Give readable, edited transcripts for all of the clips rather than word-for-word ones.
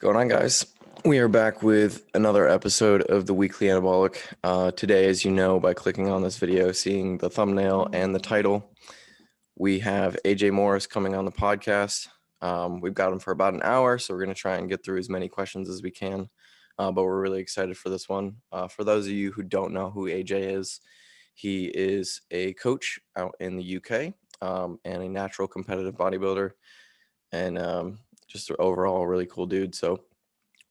going on, guys? We are back with another episode of the Weekly Anabolic. Today, as you know, by clicking on this video, seeing the thumbnail and the title, we have AJ Morris coming on the podcast. We've got him for about an hour, so we're going to try and get through as many questions as we can. But we're really excited for this one. For those of you who don't know who AJ is, he is a coach out in the UK and a natural competitive bodybuilder, and just an overall really cool dude. So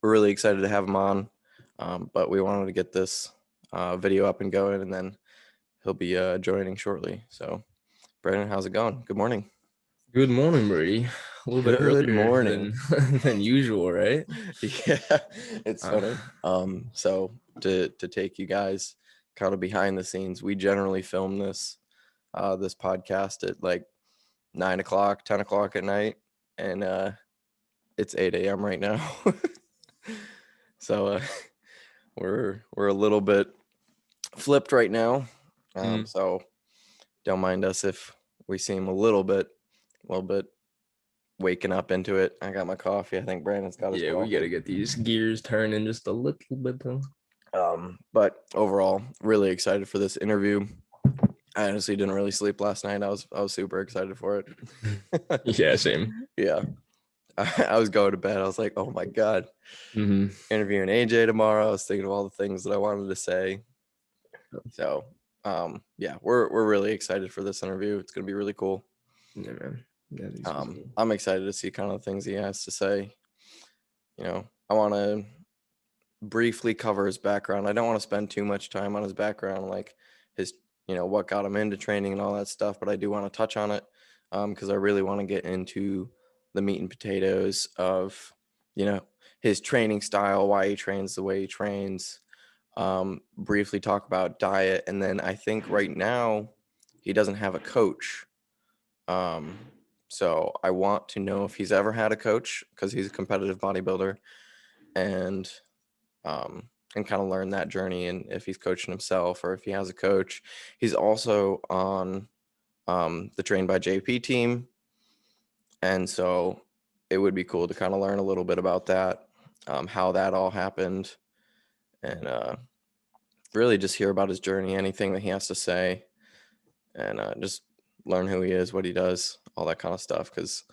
we're really excited to have him on, but we wanted to get this video up and going, and then he'll be joining shortly. So, Brandon, how's it going? Good morning. Good morning, Brady. A little bit Good earlier morning. than usual, right? Yeah, it's funny. So to take you guys kind of behind the scenes, we generally film this podcast at like 9 o'clock, 10 o'clock at night, and it's 8 a.m. right now. So we're a little bit flipped right now. So don't mind us if we seem a little bit waking up into it. I got my coffee. I think Brandon's got his Yeah, we coffee. gotta get these gears turning just a little bit though. But overall, really excited for this interview. I honestly didn't really sleep last night. I was super excited for it. Yeah, same. Yeah. I was going to bed. I was like, oh my God. Interviewing AJ tomorrow. I was thinking of all the things that I wanted to say. So yeah, we're really excited for this interview. It's gonna be really cool. Yeah, man. I'm excited to see kind of the things he has to say. You know, I want to briefly cover his background. I don't want to spend too much time on his background, like his, what got him into training and all that stuff, but I do want to touch on it because I really want to get into the meat and potatoes of, his training style, why he trains the way he trains, briefly talk about diet. And then I think right now he doesn't have a coach. So I want to know if he's ever had a coach because he's a competitive bodybuilder, and kind of learn that journey, and if he's coaching himself or if he has a coach. He's also on the Trained by JP team, and so it would be cool to kind of learn a little bit about that, how that all happened, and really just hear about his journey, anything that he has to say, and just learn who he is, what he does, all that kind of stuff, because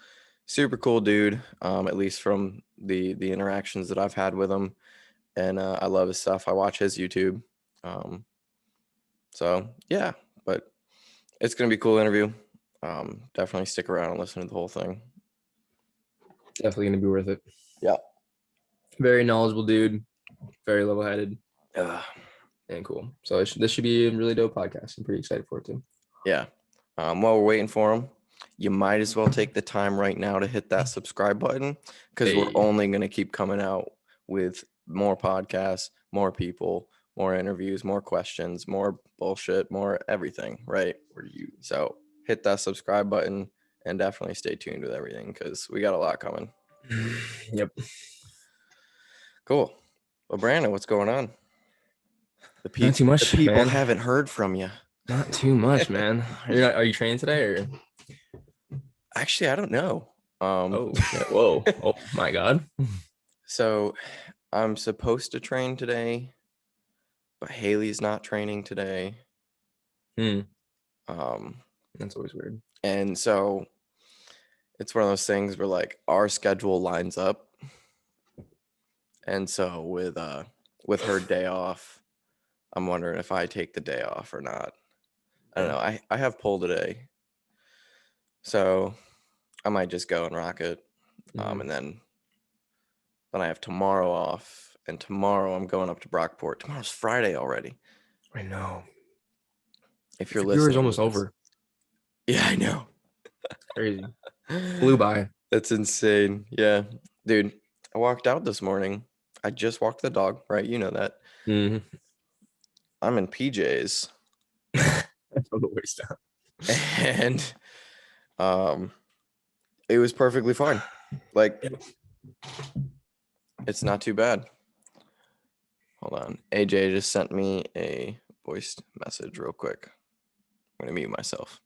super cool dude, at least from the interactions that I've had with him. And I love his stuff. I watch his YouTube. So yeah, but it's gonna be a cool interview. Definitely stick around and listen to the whole thing. Definitely gonna be worth it. Yeah. Very knowledgeable dude, very level-headed, and cool. So this should be a really dope podcast. I'm pretty excited for it too. Yeah. While we're waiting for him, you might as well take the time right now to hit that subscribe button, because we're only gonna keep coming out with more podcasts, more people, more interviews, more questions, more bullshit, more everything, right? So hit that subscribe button and definitely stay tuned with everything, because we got a lot coming. Yep. Cool. Well, Brandon, what's going on? Not too much, the people man. haven't heard from you. Not too much, man. Are you training today or? Actually, I don't know. Oh, whoa. Oh my God. So I'm supposed to train today, but Haley's not training today. That's always weird. And so it's one of those things where like our schedule lines up. And so with her day off, I'm wondering if I take the day off or not. I don't know. I have pull today, so I might just go and rock it. And then I have tomorrow off, and tomorrow I'm going up to Brockport. Tomorrow's Friday already. I know. If you're February's listening, almost over. Yeah, I know. Crazy. Flew by. That's insane. Yeah, dude. I walked out this morning. I just walked the dog, right? You know that. I'm in PJs. From the waist down. And it was perfectly fine. Like, it's not too bad. Hold on. AJ just sent me a voice message real quick. I'm going to mute myself.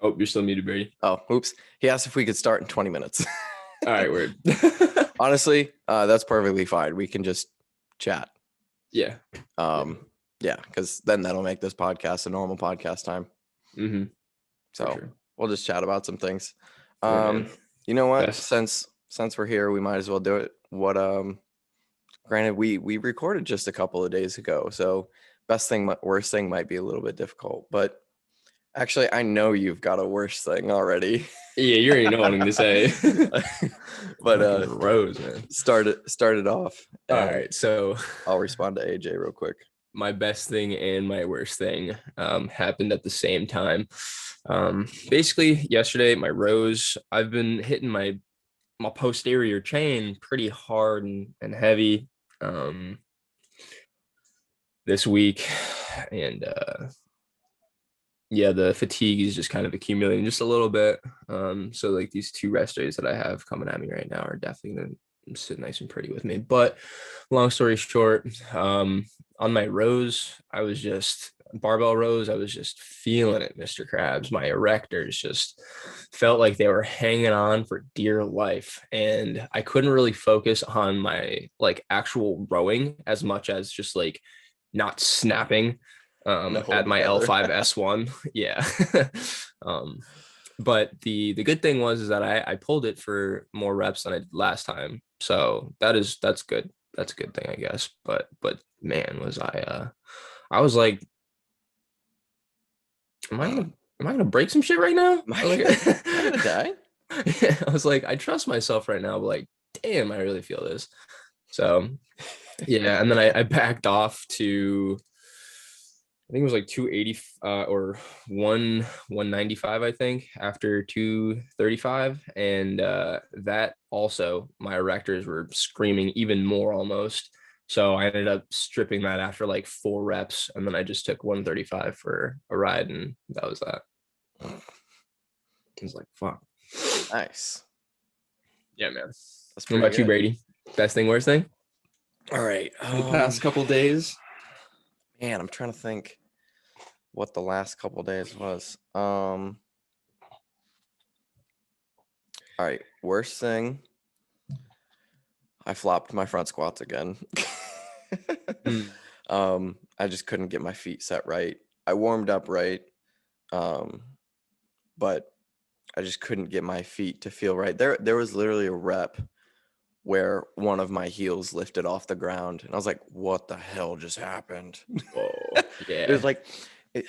Oh, you're still muted, Brady. Oh, oops. He asked if we could start in 20 minutes. All right, word. Honestly, that's perfectly fine. We can just chat. Yeah. Yeah, because then that'll make this podcast a normal podcast time. Mm-hmm. So Sure. we'll just chat about some things. Yeah, man. You know what? Best. Since we're here, we might as well do it. Granted, we recorded just a couple of days ago, so best thing, worst thing might be a little bit difficult. But actually, I know you've got a worse thing already. Yeah, you already know what I'm gonna say. But Fucking Rose, man. start it off. All And right, so I'll respond to AJ real quick. my best thing and my worst thing happened at the same time. Basically, yesterday, my Rose, I've been hitting my posterior chain pretty hard and heavy this week, and yeah, the fatigue is just kind of accumulating just a little bit. So like these 2 rest days that I have coming at me right now are definitely gonna sit nice and pretty with me. But long story short, on my rows, I was just barbell rows, I was just feeling it, Mr. Krabs. My erectors just felt like they were hanging on for dear life. And I couldn't really focus on my like actual rowing as much as just like not snapping No, at my together. L5S1. Yeah. um, but the good thing was is that I pulled it for more reps than I did last time. So that's good. That's a good thing, I guess. But man, was I was like, am I gonna break some shit right now? Am I gonna die? I was like, I trust myself right now, but like, damn, I really feel this. So yeah, and then I backed off to I think it was like 280 or 195, I think, after 235. And that also, my erectors were screaming even more almost. So I ended up stripping that after like 4 reps. And then I just took 135 for a ride. And that was that. It was like, fuck. Nice. Yeah, man. That's What pretty about you, good. Brady? Best thing, worst thing? All right. The past couple days? Man, I'm trying to think what the last couple days was. All right. Worst thing, I flopped my front squats again. Mm. I just couldn't get my feet set right. I warmed up right, but I just couldn't get my feet to feel right. There was literally a rep where one of my heels lifted off the ground, and I was like, "What the hell just happened?" Oh, It was yeah. like it,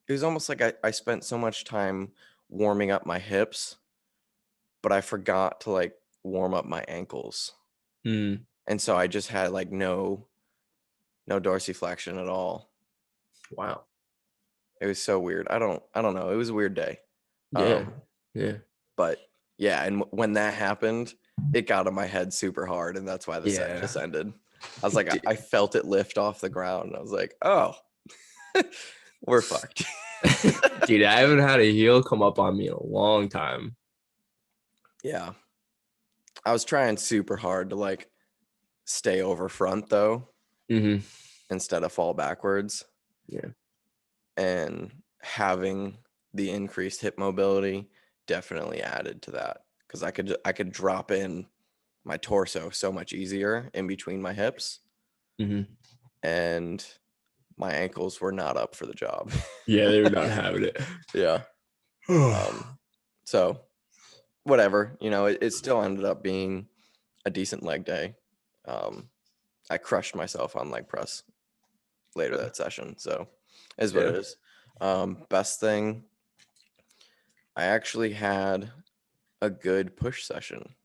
it was almost like I spent so much time warming up my hips, but I forgot to like warm up my ankles. Mm. And so I just had like no dorsiflexion at all. Wow. It was so weird. I don't know. It was a weird day. Yeah. Yeah. But yeah, and when that happened, it got in my head super hard, and that's why the set Yeah. just ended. I was like, I felt it lift off the ground. I was like, oh, we're fucked. Dude, I haven't had a heel come up on me in a long time. Yeah. I was trying super hard to like stay over front though, Mm-hmm. instead of fall backwards. Yeah. And having the increased hip mobility definitely added to that because I could drop in my torso so much easier in between my hips, Mm-hmm. and my ankles were not up for the job. Yeah, they were not having it. Yeah. So whatever, it still ended up being a decent leg day. I crushed myself on leg press later that session, so is what it Yeah. is. Best thing, I actually had a good push session.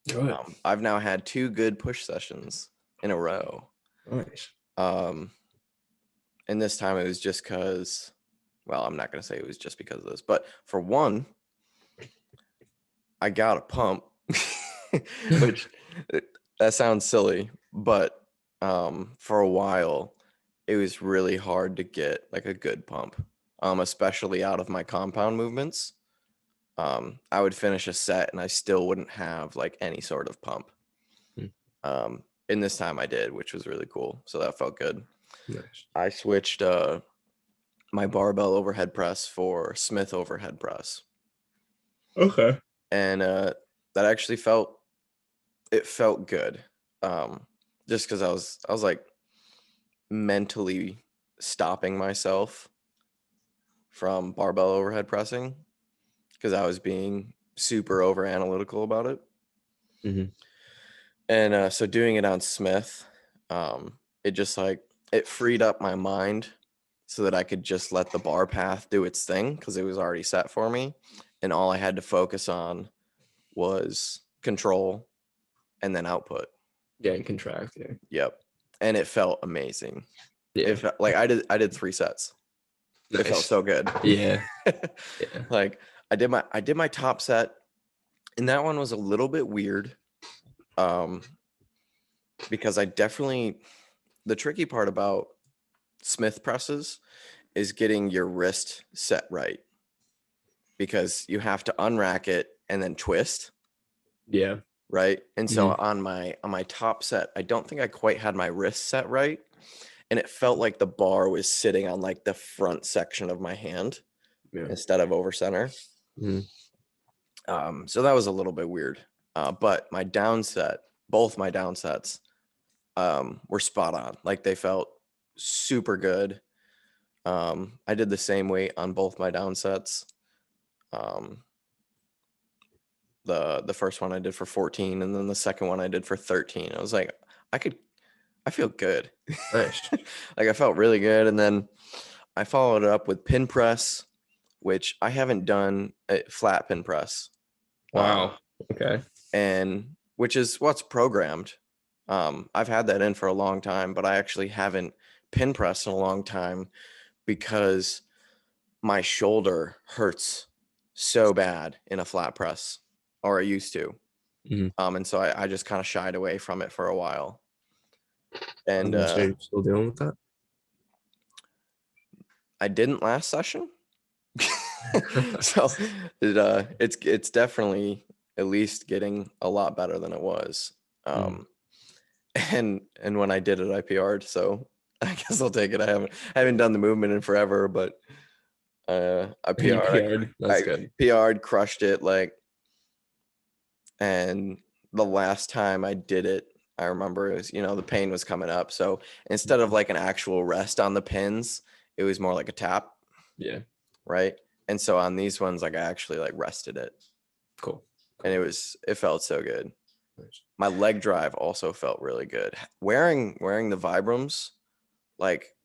Good. I've now had 2 good push sessions in a row. Nice. And this time it was just because, well, I'm not going to say it was just because of this, but for one, I got a pump, which that sounds silly, but for a while, it was really hard to get like a good pump, especially out of my compound movements. I would finish a set and I still wouldn't have like any sort of pump. In this time I did, which was really cool. So that felt good. Nice. I switched my barbell overhead press for Smith overhead press. Okay. And that actually felt good. Just because I was like mentally stopping myself from barbell overhead pressing because I was being super over analytical about it. Mm-hmm. And so doing it on Smith, it just like it freed up my mind so that I could just let the bar path do its thing because it was already set for me. And all I had to focus on was control and then output. Yeah, and contract. Yeah. Yep. And it felt amazing. Yeah. It felt like I did 3 sets. It felt Nice. so good. Yeah. Yeah. Like I did my top set, and that one was a little bit weird. Because I definitely, the tricky part about Smith presses is getting your wrist set right, because you have to unrack it and then twist, Yeah. right? And so Mhm. on my top set, I don't think I quite had my wrist set right, and it felt like the bar was sitting on like the front section of my hand Yeah. instead of over center. Mhm. So that was a little bit weird. But my down set, both my down sets, were spot on. Like they felt super good. I did the same weight on both my down sets. Um, the first one I did for 14, and then the second one I did for 13. I was like, I feel good. Nice. Like I felt really good. And then I followed it up with pin press, which I haven't done a flat pin press. Wow. Okay. And which is what's programmed. I've had that in for a long time, but I actually haven't pin pressed in a long time because my shoulder hurts so bad in a flat press, or I used to. Mhm. And so I just kind of shied away from it for a while. I'm And gonna say you're still dealing with that. I didn't last session. So it's definitely at least getting a lot better than it was. Mhm. And when I did it, I PR'd. So I guess I'll take it. I haven't done the movement in forever, but I You PR'd. PR'd. That's I good. PR'd, crushed it. Like, and the last time I did it, I remember it was, the pain was coming up. So instead of like an actual rest on the pins, it was more like a tap, Yeah. right? And so on these ones, like I actually like rested it, Cool. and Cool. it felt so good. Nice. My leg drive also felt really good. Wearing the Vibrams, like,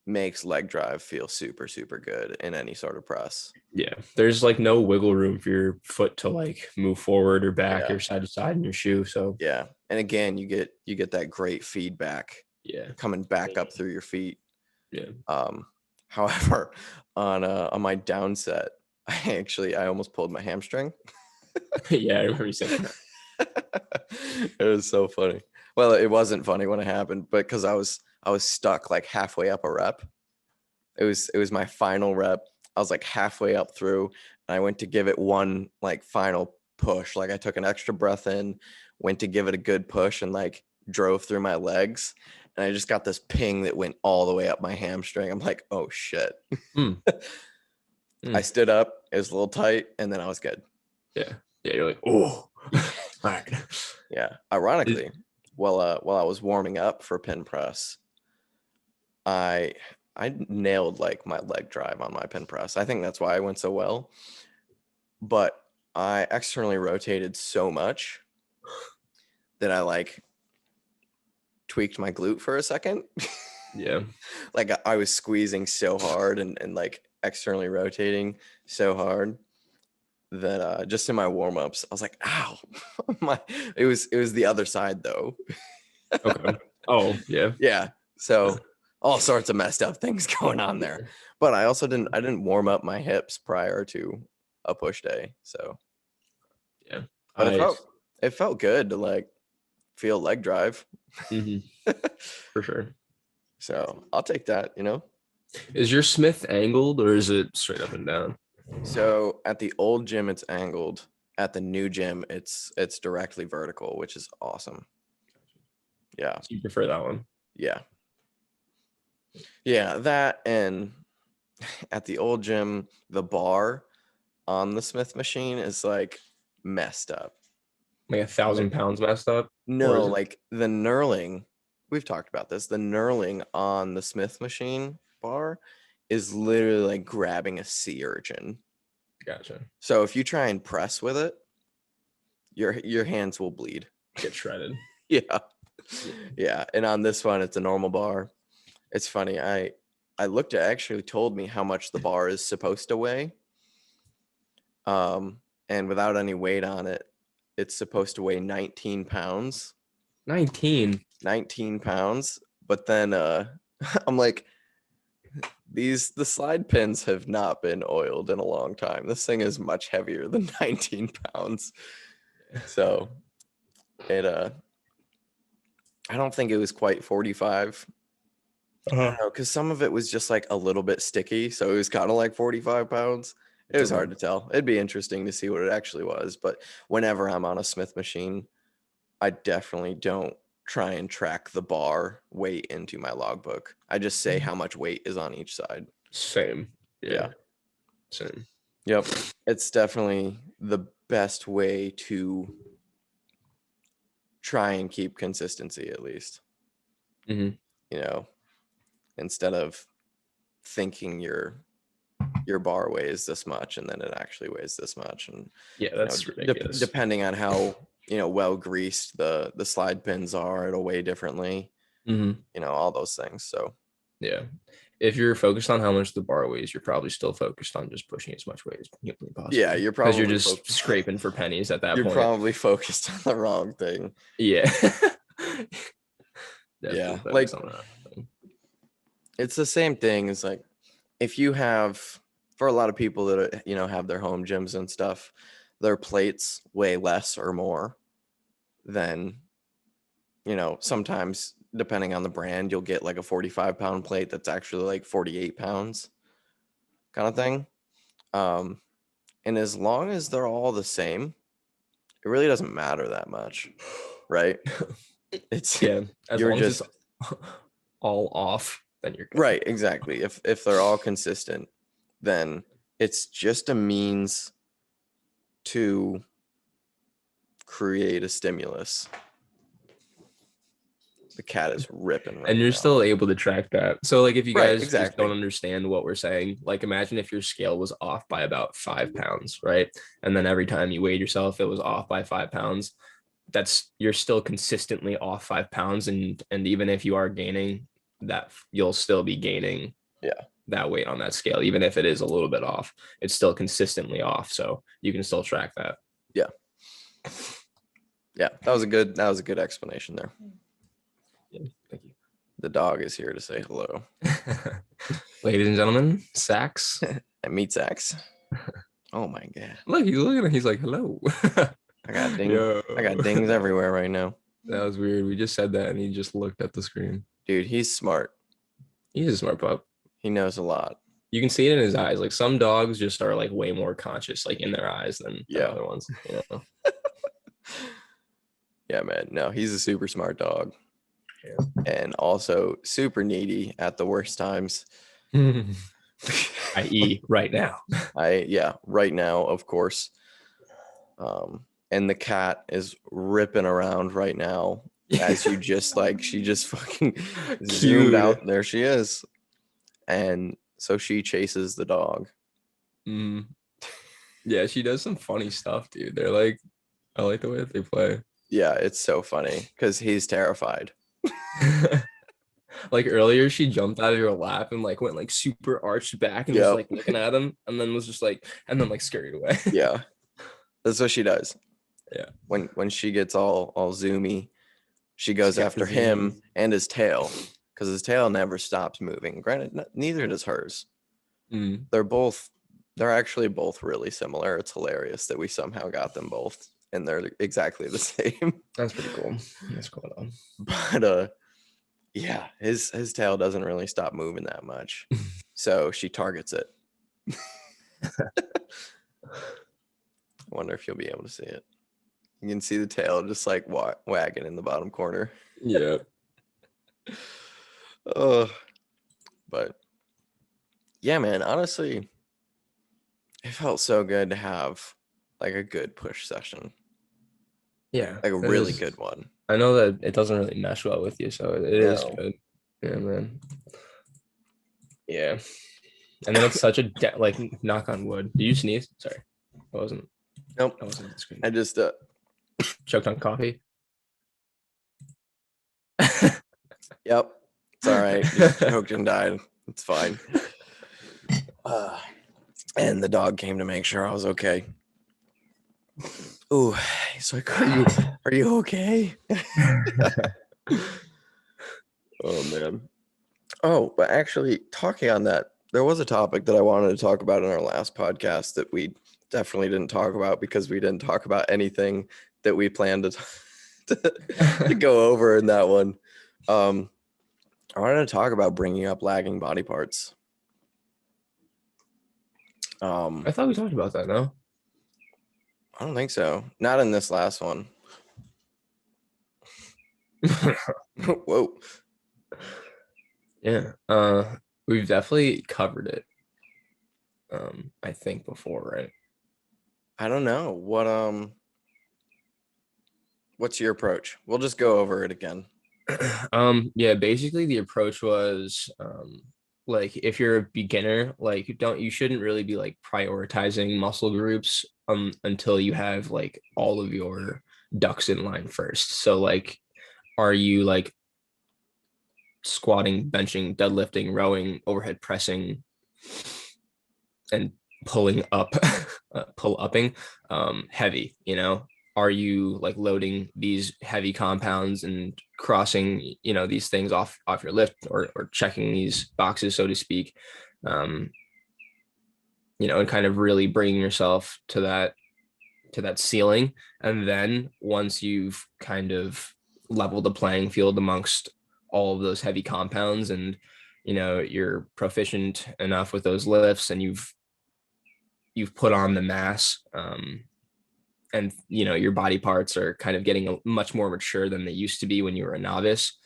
makes leg drive feel super, super good in any sort of press. Yeah. There's like no wiggle room for your foot to like move forward or back Yeah. or side to side in your shoe. So Yeah. And again, you get that great feedback yeah. coming back up through your feet. Yeah. However, on my down set, I almost pulled my hamstring. Yeah. I remember you saying that. It was so funny. Well, it wasn't funny when it happened, but because I was stuck like halfway up a rep. It was my final rep. I was like halfway up through, and I went to give it one like final push. Like I took an extra breath in, went to give it a good push, and like drove through my legs. And I just got this ping that went all the way up my hamstring. I'm like, oh shit. Mm. I Mm. stood up, it was a little tight, and then I was good. Yeah. Yeah. You're like, oh, all right. Yeah. Ironically, while I was warming up for pin press, I I nailed like my leg drive on my pin press. I think that's why I went so well. But I externally rotated so much that I like tweaked my glute for a second. Yeah. Like I was squeezing so hard and like externally rotating so hard that just in my warm-ups, I was like, ow. It was the other side though. Okay. Oh, yeah. Yeah. So all sorts of messed up things going on there. But I didn't warm up my hips prior to a push day. So, Yeah. but I it felt good to like feel leg drive. mhm, for sure. So I'll take that, Is your Smith angled or is it straight up and down? So at the old gym it's angled. At the new gym it's directly vertical, which is awesome. Yeah. So you prefer that one? Yeah. Yeah, that, and at the old gym, the bar on the Smith machine is like messed up. Like 1,000 pounds messed up? Or No, is it? like the knurling, we've talked about this. The knurling on the Smith machine bar is literally like grabbing a sea urchin. Gotcha. So if you try and press with it, your hands will bleed. Get shredded. Yeah. Yeah. And on this one, it's a normal bar. It's funny. I looked at actually told me how much the bar is supposed to weigh. And without any weight on it, it's supposed to weigh 19 pounds. 19. 19 pounds. But then I'm like, the slide pins have not been oiled in a long time. This thing is much heavier than 19 pounds. So it I don't think it was quite 45. I don't know, because some of it was just like a little bit sticky, so it was kind of like 45 pounds. It was hard to tell. It'd be interesting to see what it actually was, but whenever I'm on a Smith machine, I definitely don't try and track the bar weight into my logbook. I just say how much weight is on each side. Same. Yeah. Same. Yep. It's definitely the best way to try and keep consistency, at least. Mhm. You know, instead of thinking your bar weighs this much and then it actually weighs this much. And Yeah, that's ridiculous. depending on how well greased the slide pins are, it'll weigh differently. Mhm. All those things. So Yeah. If you're focused on how much the bar weighs, you're probably still focused on just pushing as much weight as humanly possible. yeah, you're because probably you're just scraping for pennies at that you're point. probably focused on the wrong thing. Yeah. Yeah, Definitely like focused on that thing. it's the same thing as like if you have, for a lot of people that have their home gyms and stuff, their plates weigh less or more than sometimes depending on the brand, you'll get like a 45-pound plate that's actually like 48 pounds kind of thing. And as long as they're all the same, it really doesn't matter that much, right? It's Yeah. As you're long as just it's all off, then you're good. right, exactly. If they're all consistent, then it's just a means to create a stimulus. The cat is ripping right And you're now. still able to track that. So like if you Right, guys just exactly. don't understand what we're saying, like imagine if your scale was off by about 5 pounds, right? And then every time you weighed yourself, it was off by 5 pounds. You're still consistently off 5 pounds. And even if you are gaining that, you'll still be gaining that weight on that scale, even if it is a little bit off. It's still consistently off. So you can still track that. Yeah. That was a good explanation there. Yeah, thank you. The dog is here to say hello. Ladies and gentlemen, Sax. And meat sacks. Oh my god. Look, he's looking at it. He's like, hello. I got Yo. dings everywhere right now. That was weird. We just said that and he just looked at the screen. Dude, he's smart. He's a smart pup. He knows a lot. You can see it in his eyes. Like some dogs just are like way more conscious, like in their eyes than other ones. Yeah, man. No, he's a super smart dog. Yeah. And also super needy at the worst times. I.e. right now. Right now, of course. And the cat is ripping around right now as you just she just fucking zoomed out. There she is. And so she chases the dog. Yeah, she does some funny stuff, dude. They're like, I like the way that they play. Yeah, it's so funny because he's terrified. Like earlier, she jumped out of your lap and like went like super arched back and was like looking at him, and then was just like, and then like scurried away. Yeah, that's what she does. Yeah. When she gets all zoomy, she goes after him and his tail because his tail never stops moving. Granted, neither does hers. They're actually both really similar. It's hilarious that we somehow got them both and they're exactly the same. That's pretty cool. That's cool though. But yeah, his tail doesn't really stop moving that much. So she targets it. I wonder if you'll be able to see it. You can see the tail just like wagging in the bottom corner. Yeah. Oh, but Yeah, man. Honestly, it felt so good to have like a good push session, Yeah, like a it really is. good one. I know that it doesn't really mesh well with you, so it is No. good. Yeah, man. Yeah. And then it's such a like knock on wood. Did you sneeze? Sorry. I wasn't Nope. I wasn't on the screen. I just Choked on coffee. yep. It's all right. Just choked and died. It's fine. And the dog came to make sure I was okay. Ooh, he's like, are you okay? Oh man. Oh, but actually, talking on that, there was a topic that I wanted to talk about in our last podcast that we definitely didn't talk about because we didn't talk about anything that we planned to go over in that one. I wanted to talk about bringing up lagging body parts. I thought we talked about that, no? I don't think so. Not in this last one. Whoa. Yeah. We've definitely covered it. I think before, right? I don't know. What's your approach? We'll just go over it again. Yeah, basically the approach was like if you're a beginner, like you shouldn't really be like prioritizing muscle groups until you have like all of your ducks in line first. So like are you like squatting, benching, deadlifting, rowing, overhead pressing, and pulling up, pull upping heavy, you know? Are you like loading these heavy compounds and crossing, these things off your lift, or checking these boxes, so to speak, um, and kind of really bringing yourself to that ceiling. And then once you've kind of leveled the playing field amongst all of those heavy compounds, and you're proficient enough with those lifts, and you've put on the mass, and your body parts are kind of getting much more mature than they used to be when you were a novice,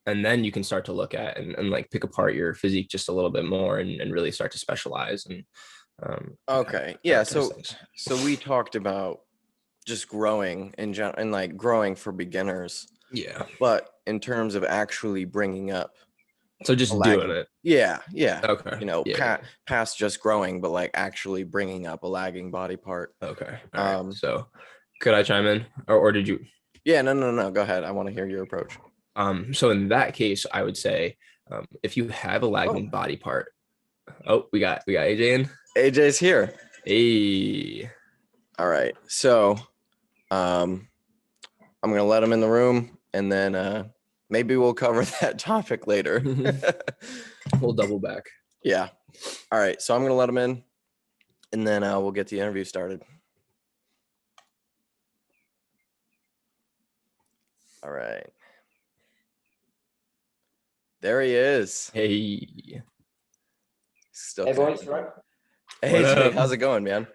and then you can start to look at and like pick apart your physique just a little bit more, and really start to specialize, and Okay. Yeah. So we talked about just growing in general and like growing for beginners, Yeah, but in terms of actually bringing up so a just doing lagging, it. yeah, Okay. Yeah. past just growing, but like actually bringing up a lagging body part. Okay. All right. So could I chime in, or did you? Yeah, no, go ahead. I want to hear your approach. So in that case, I would say, if you have a Oh, lagging body part. Oh, we got AJ in. AJ's here. Hey. All right. So, um, I'm gonna let him in the room, and then maybe we'll cover that topic later. We'll double back. Yeah. All right. So I'm gonna let him in, and then we'll get the interview started. All right. There he is. Hey. Still Hey boys, connected. right? What AJ, up? how's it going, man?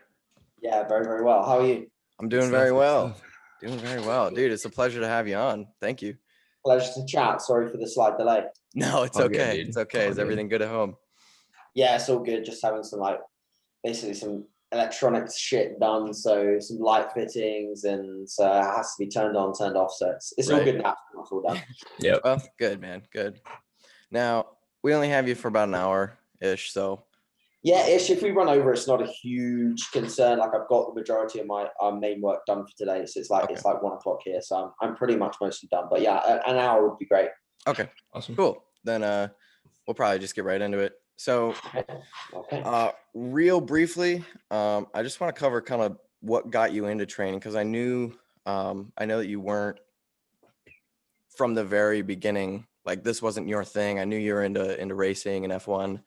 Yeah, very, very well. How are you? I'm Good doing stuff, very good well. stuff. Doing very well, dude. It's a pleasure to have you on. Thank you. Pleasure to chat. Sorry for the slight delay. No, it's All good, okay. dude. It's okay. All Is good. everything good at home? Yeah, it's all good. Just having some basically some electronics shit done. So some light fittings, and it has to be turned on, turned off. So it's all Right. good now. It's all done. Yep. Well, good, man. Good. Now, we only have you for about an hour-ish, so Yeah, ish. If we run over, it's not a huge concern. Like I've got the majority of my main work done for today, so it's like Okay. it's like 1 o'clock here. So I'm pretty much mostly done. But yeah, an hour would be great. okay. Awesome. Cool. Then we'll probably just get right into it. So Okay. real briefly, I just want to cover kind of what got you into training, because I know that you weren't from the very beginning, like this wasn't your thing. I knew you were into racing and F1.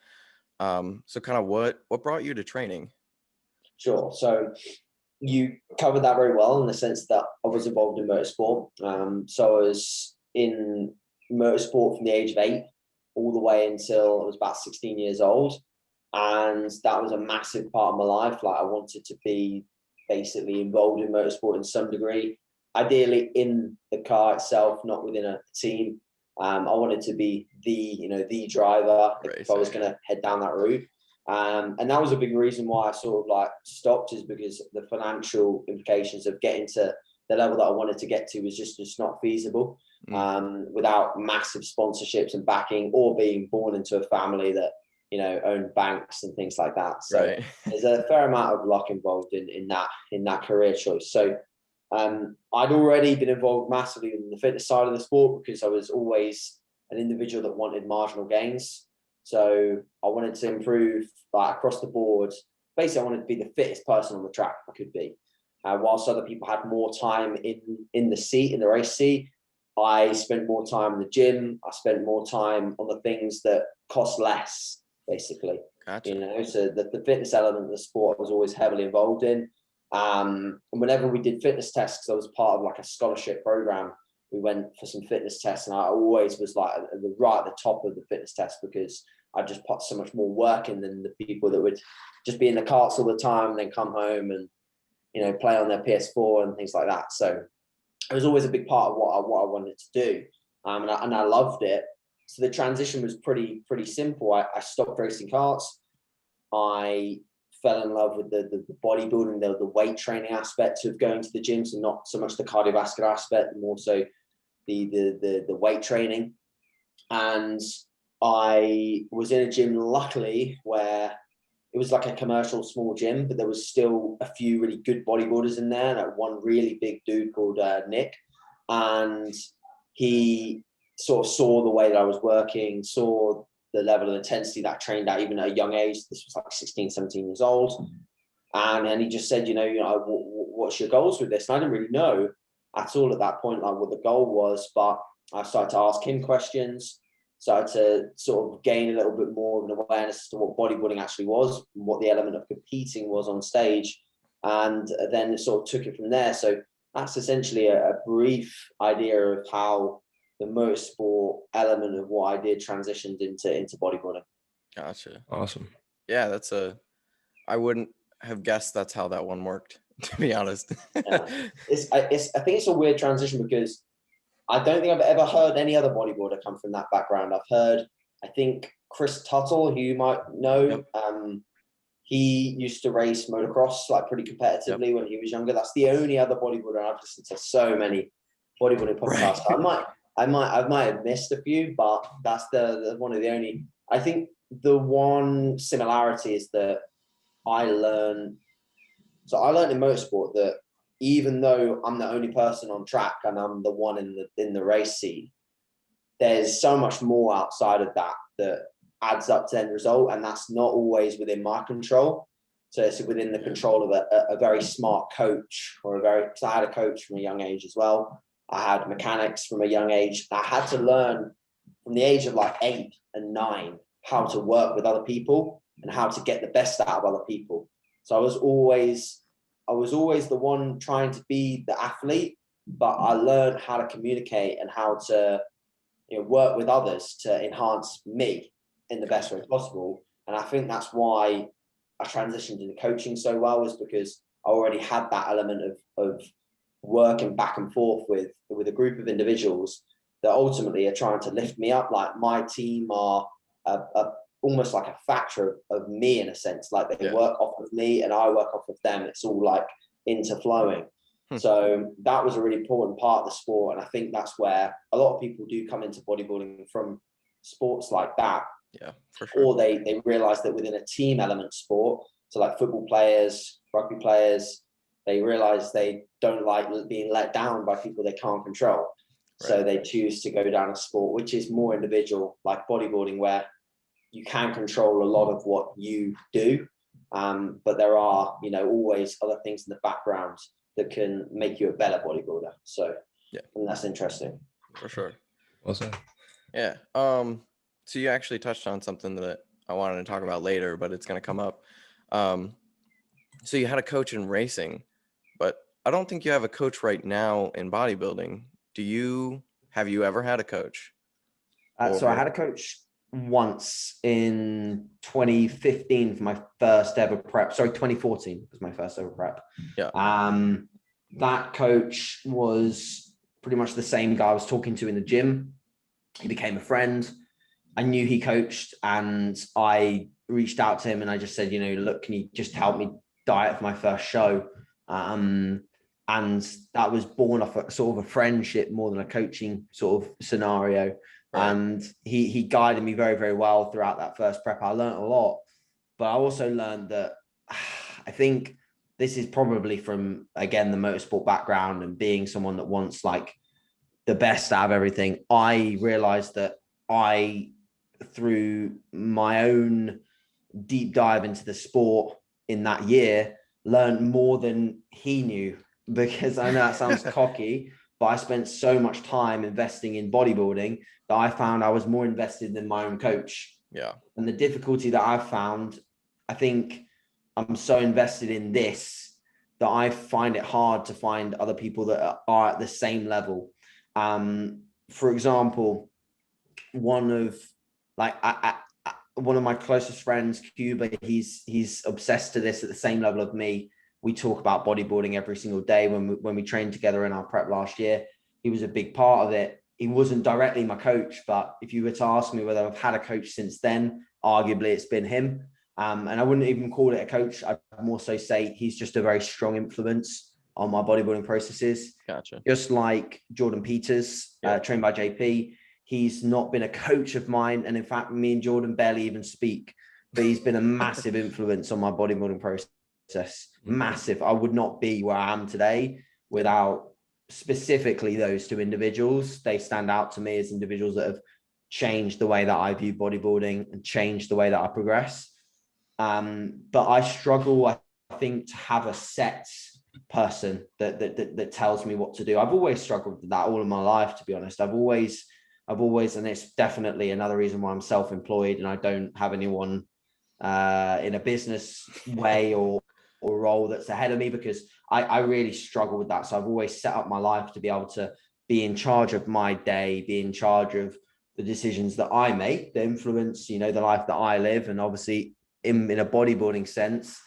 So kind of what brought you to training? Sure. So you covered that very well in the sense that I was involved in motorsport. So I was in motorsport from the age of 8 all the way until I was about 16 years old. And that was a massive part of my life. Like I wanted to be basically involved in motorsport in some degree, ideally in the car itself, not within a team. I wanted to be the driver if I was going to head down that route. And that was a big reason why I sort of like stopped, is because the financial implications of getting to the level that I wanted to get to was just not feasible, without massive sponsorships and backing, or being born into a family that, owned banks and things like that. So there's a fair amount of luck involved in that career choice. So I'd already been involved massively in the fitness side of the sport, because I was always an individual that wanted marginal gains. So I wanted to improve like across the board. Basically, I wanted to be the fittest person on the track I could be. Whilst other people had more time in the race seat, I spent more time in the gym. I spent more time on the things that cost less, basically. Gotcha. So the fitness element of the sport I was always heavily involved in. And whenever we did fitness tests, because I was part of like a scholarship program, we went for some fitness tests, and I always was like right at the top of the fitness test, because I just put so much more work in than the people that would just be in the carts all the time and then come home and play on their PS4 and things like that. So it was always a big part of what I wanted to do, and I loved it. So the transition was pretty simple. I stopped racing carts. I fell in love with the bodybuilding, the weight training aspect of going to the gym, so not so much the cardiovascular aspect, more so the weight training. And I was in a gym, luckily, where it was like a commercial small gym, but there was still a few really good bodybuilders in there. Like one really big dude called Nick, and he sort of saw the way that I was working, saw the level of intensity that I trained at even at a young age. This was like 16, 17 years old. And he just said, what's your goals with this? And I didn't really know at all at that point, like what the goal was, but I started to ask him questions, started to sort of gain a little bit more of an awareness as to what bodybuilding actually was, and what the element of competing was on stage. And then sort of took it from there. So that's essentially a brief idea of how the motorsport element of what I did transitioned into bodybuilding. Gotcha. Awesome. Yeah, I wouldn't have guessed that's how that one worked, to be honest. Yeah. I think it's a weird transition, because I don't think I've ever heard any other bodybuilder come from that background. I've heard, I think, Chris Tuttle, who you might know. Yep. He used to race motocross like pretty competitively when he was younger. That's the only other bodybuilder. I've listened to so many bodybuilding podcasts. Right. I might have missed a few, but that's the one of the only. I think the one similarity is that I learned in motorsport that even though I'm the only person on track and I'm the one in the race seat, there's so much more outside of that adds up to the end result, and that's not always within my control. So it's within the control of a very smart coach, because I had a coach from a young age as well. I had mechanics from a young age. I had to learn from the age of like 8 and 9 how to work with other people and how to get the best out of other people. So I was always the one trying to be the athlete, but I learned how to communicate and how to work with others to enhance me in the best way possible. And I think that's why I transitioned into coaching so well, was because I already had that element of working back and forth with a group of individuals that ultimately are trying to lift me up. Like my team are almost like a factor of me in a sense, like they work off of me and I work off of them. It's all like interflowing. So that was a really important part of the sport. And I think that's where a lot of people do come into bodybuilding from sports like that. Yeah, for sure. Or they realize that within a team element sport, so like football players, rugby players, they realize they don't like being let down by people they can't control. Right. So they choose to go down a sport which is more individual, like bodybuilding, where you can control a lot of what you do. But there are, always other things in the background that can make you a better bodybuilder. So yeah, and that's interesting. For sure. Awesome. Yeah. So you actually touched on something that I wanted to talk about later, but it's going to come up. So you had a coach in racing, but I don't think you have a coach right now in bodybuilding. Have you ever had a coach? So I had a coach once in 2015 for my first ever prep. Sorry, 2014 was my first ever prep. Yeah. That coach was pretty much the same guy I was talking to in the gym. he became a friend. I knew he coached, and I reached out to him and I just said, look, can you just help me diet for my first show? And that was born off a sort of a friendship more than a coaching sort of scenario. Right. And he guided me very, very well throughout that first prep. I learned a lot, but I also learned that I think this is probably from, again, the motorsport background and being someone that wants like the best out of everything. I realized that through my own deep dive into the sport in that year, learned more than he knew, because I know that sounds cocky, but I spent so much time investing in bodybuilding that I found I was more invested than my own coach. Yeah. And the difficulty that I've found, I think I'm so invested in this that I find it hard to find other people that are at the same level. For example, one of my closest friends, Cuba, he's obsessed to this at the same level of me. We talk about bodybuilding every single day when we trained together in our prep last year. He was a big part of it. He wasn't directly my coach, but if you were to ask me whether I've had a coach since then, arguably it's been him. And I wouldn't even call it a coach. I'd more so say he's just a very strong influence on my bodybuilding processes. Gotcha. Just like Jordan Peters, trained by JP. He's not been a coach of mine. And in fact, me and Jordan barely even speak, but he's been a massive influence on my bodybuilding process. Massive. I would not be where I am today without specifically those two individuals. They stand out to me as individuals that have changed the way that I view bodybuilding and changed the way that I progress. But I struggle, I think, to have a set person that tells me what to do. I've always struggled with that all of my life, to be honest. I've always, and it's definitely another reason why I'm self-employed and I don't have anyone in a business way or role that's ahead of me, because I really struggle with that. So I've always set up my life to be able to be in charge of my day, be in charge of the decisions that I make, that influence, the life that I live. And obviously in a bodybuilding sense,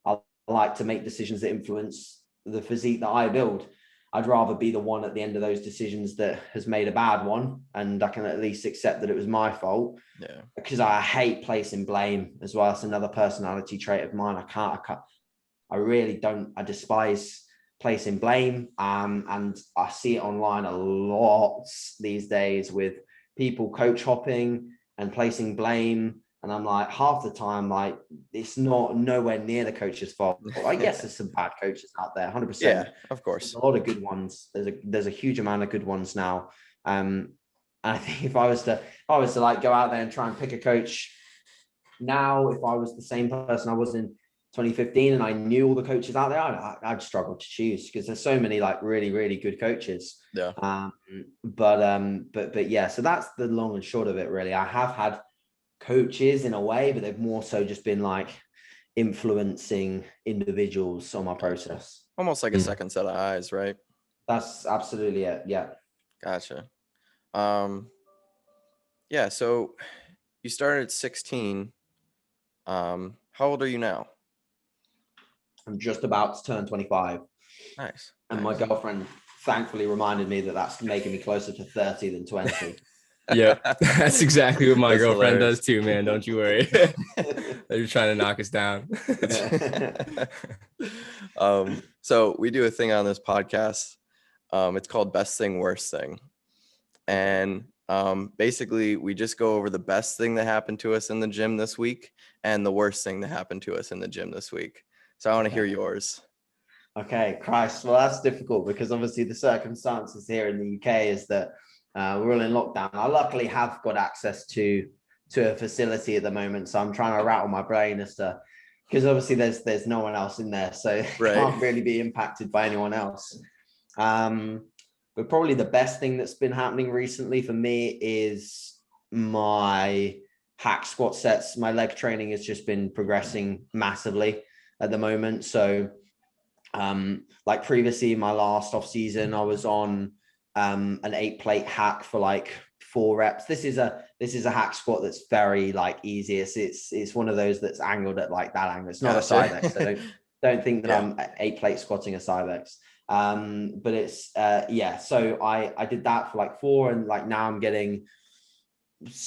I like to make decisions that influence the physique that I build. I'd rather be the one at the end of those decisions that has made a bad one, and I can at least accept that it was my fault. Yeah. Because I hate placing blame as well. It's another personality trait of mine. I really don't. I despise placing blame. And I see it online a lot these days with people coach hopping and placing blame. And I'm like, half the time, like, it's nowhere near the coach's fault. I guess there's some bad coaches out there, 100%. Yeah, of course. There's a lot of good ones. There's a huge amount of good ones now. I think if I was to like go out there and try and pick a coach now, if I was the same person I was in 2015 and I knew all the coaches out there, I'd struggle to choose, because there's so many like really, really good coaches. Yeah. But yeah, so that's the long and short of it, really. I have had coaches in a way, but they've more so just been like influencing individuals on my process. Almost like a second set of eyes, right? That's absolutely it. Yeah. Gotcha. Yeah, so you started at 16. How old are you now? I'm just about to turn 25. Nice. And my girlfriend thankfully reminded me that that's making me closer to 30 than 20. Yeah, that's exactly what my That's girlfriend hilarious. does too, man. Don't you worry. They're just trying to knock us down. So we do a thing on this podcast. It's called Best Thing, Worst Thing. And basically we just go over the best thing that happened to us in the gym this week and the worst thing that happened to us in the gym this week. So I want to hear yours. Okay, Christ. Well, that's difficult because obviously the circumstances here in the UK is that we're all in lockdown. I luckily have got access to a facility at the moment, so I'm trying to rattle my brain as to, because obviously there's no one else in there, so Right. can't really be impacted by anyone else. But probably the best thing that's been happening recently for me is my hack squat sets. My leg training has just been progressing massively at the moment. So like previously in my last off season, I was on an 8-plate hack for like 4 reps. This is a hack squat that's very like easy. It's one of those that's angled at like that angle. It's not a Cybex. So don't think that I'm 8-plate squatting a Cybex. But it's so I did that for like 4, and like now I'm getting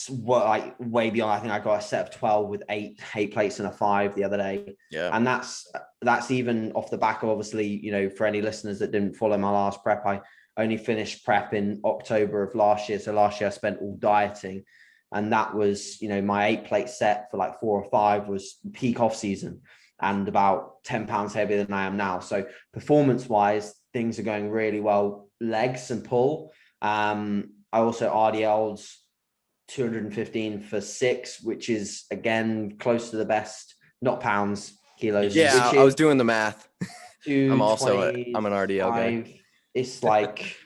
what, like way beyond. I think I got a set of 12 with eight plates and a 5 the other day. Yeah. And that's even off the back of, obviously, you know, for any listeners that didn't follow my last prep, I only finished prep in October of last year. So last year I spent all dieting, and that was, you know, my 8 plate set for like 4 or 5 was peak off season and about 10 pounds heavier than I am now. So performance wise, things are going really well. Legs and pull. I also RDL'd 215 for 6, which is again close to the best, not pounds, kilos. Yeah, I was doing the math. I'm an RDL guy. It's like,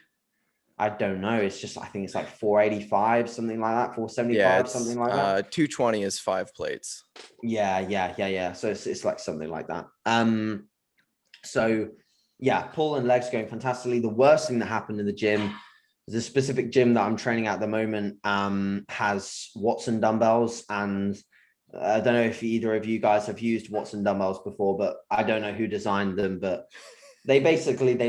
I don't know. It's just, I think it's like 485, something like that, 475, something like that. 220 is 5 plates. Yeah. So it's like something like that. So yeah, pull and legs going fantastically. The worst thing that happened in the gym, the specific gym that I'm training at the moment, has Watson dumbbells, and I don't know if either of you guys have used Watson dumbbells before, but I don't know who designed them, but they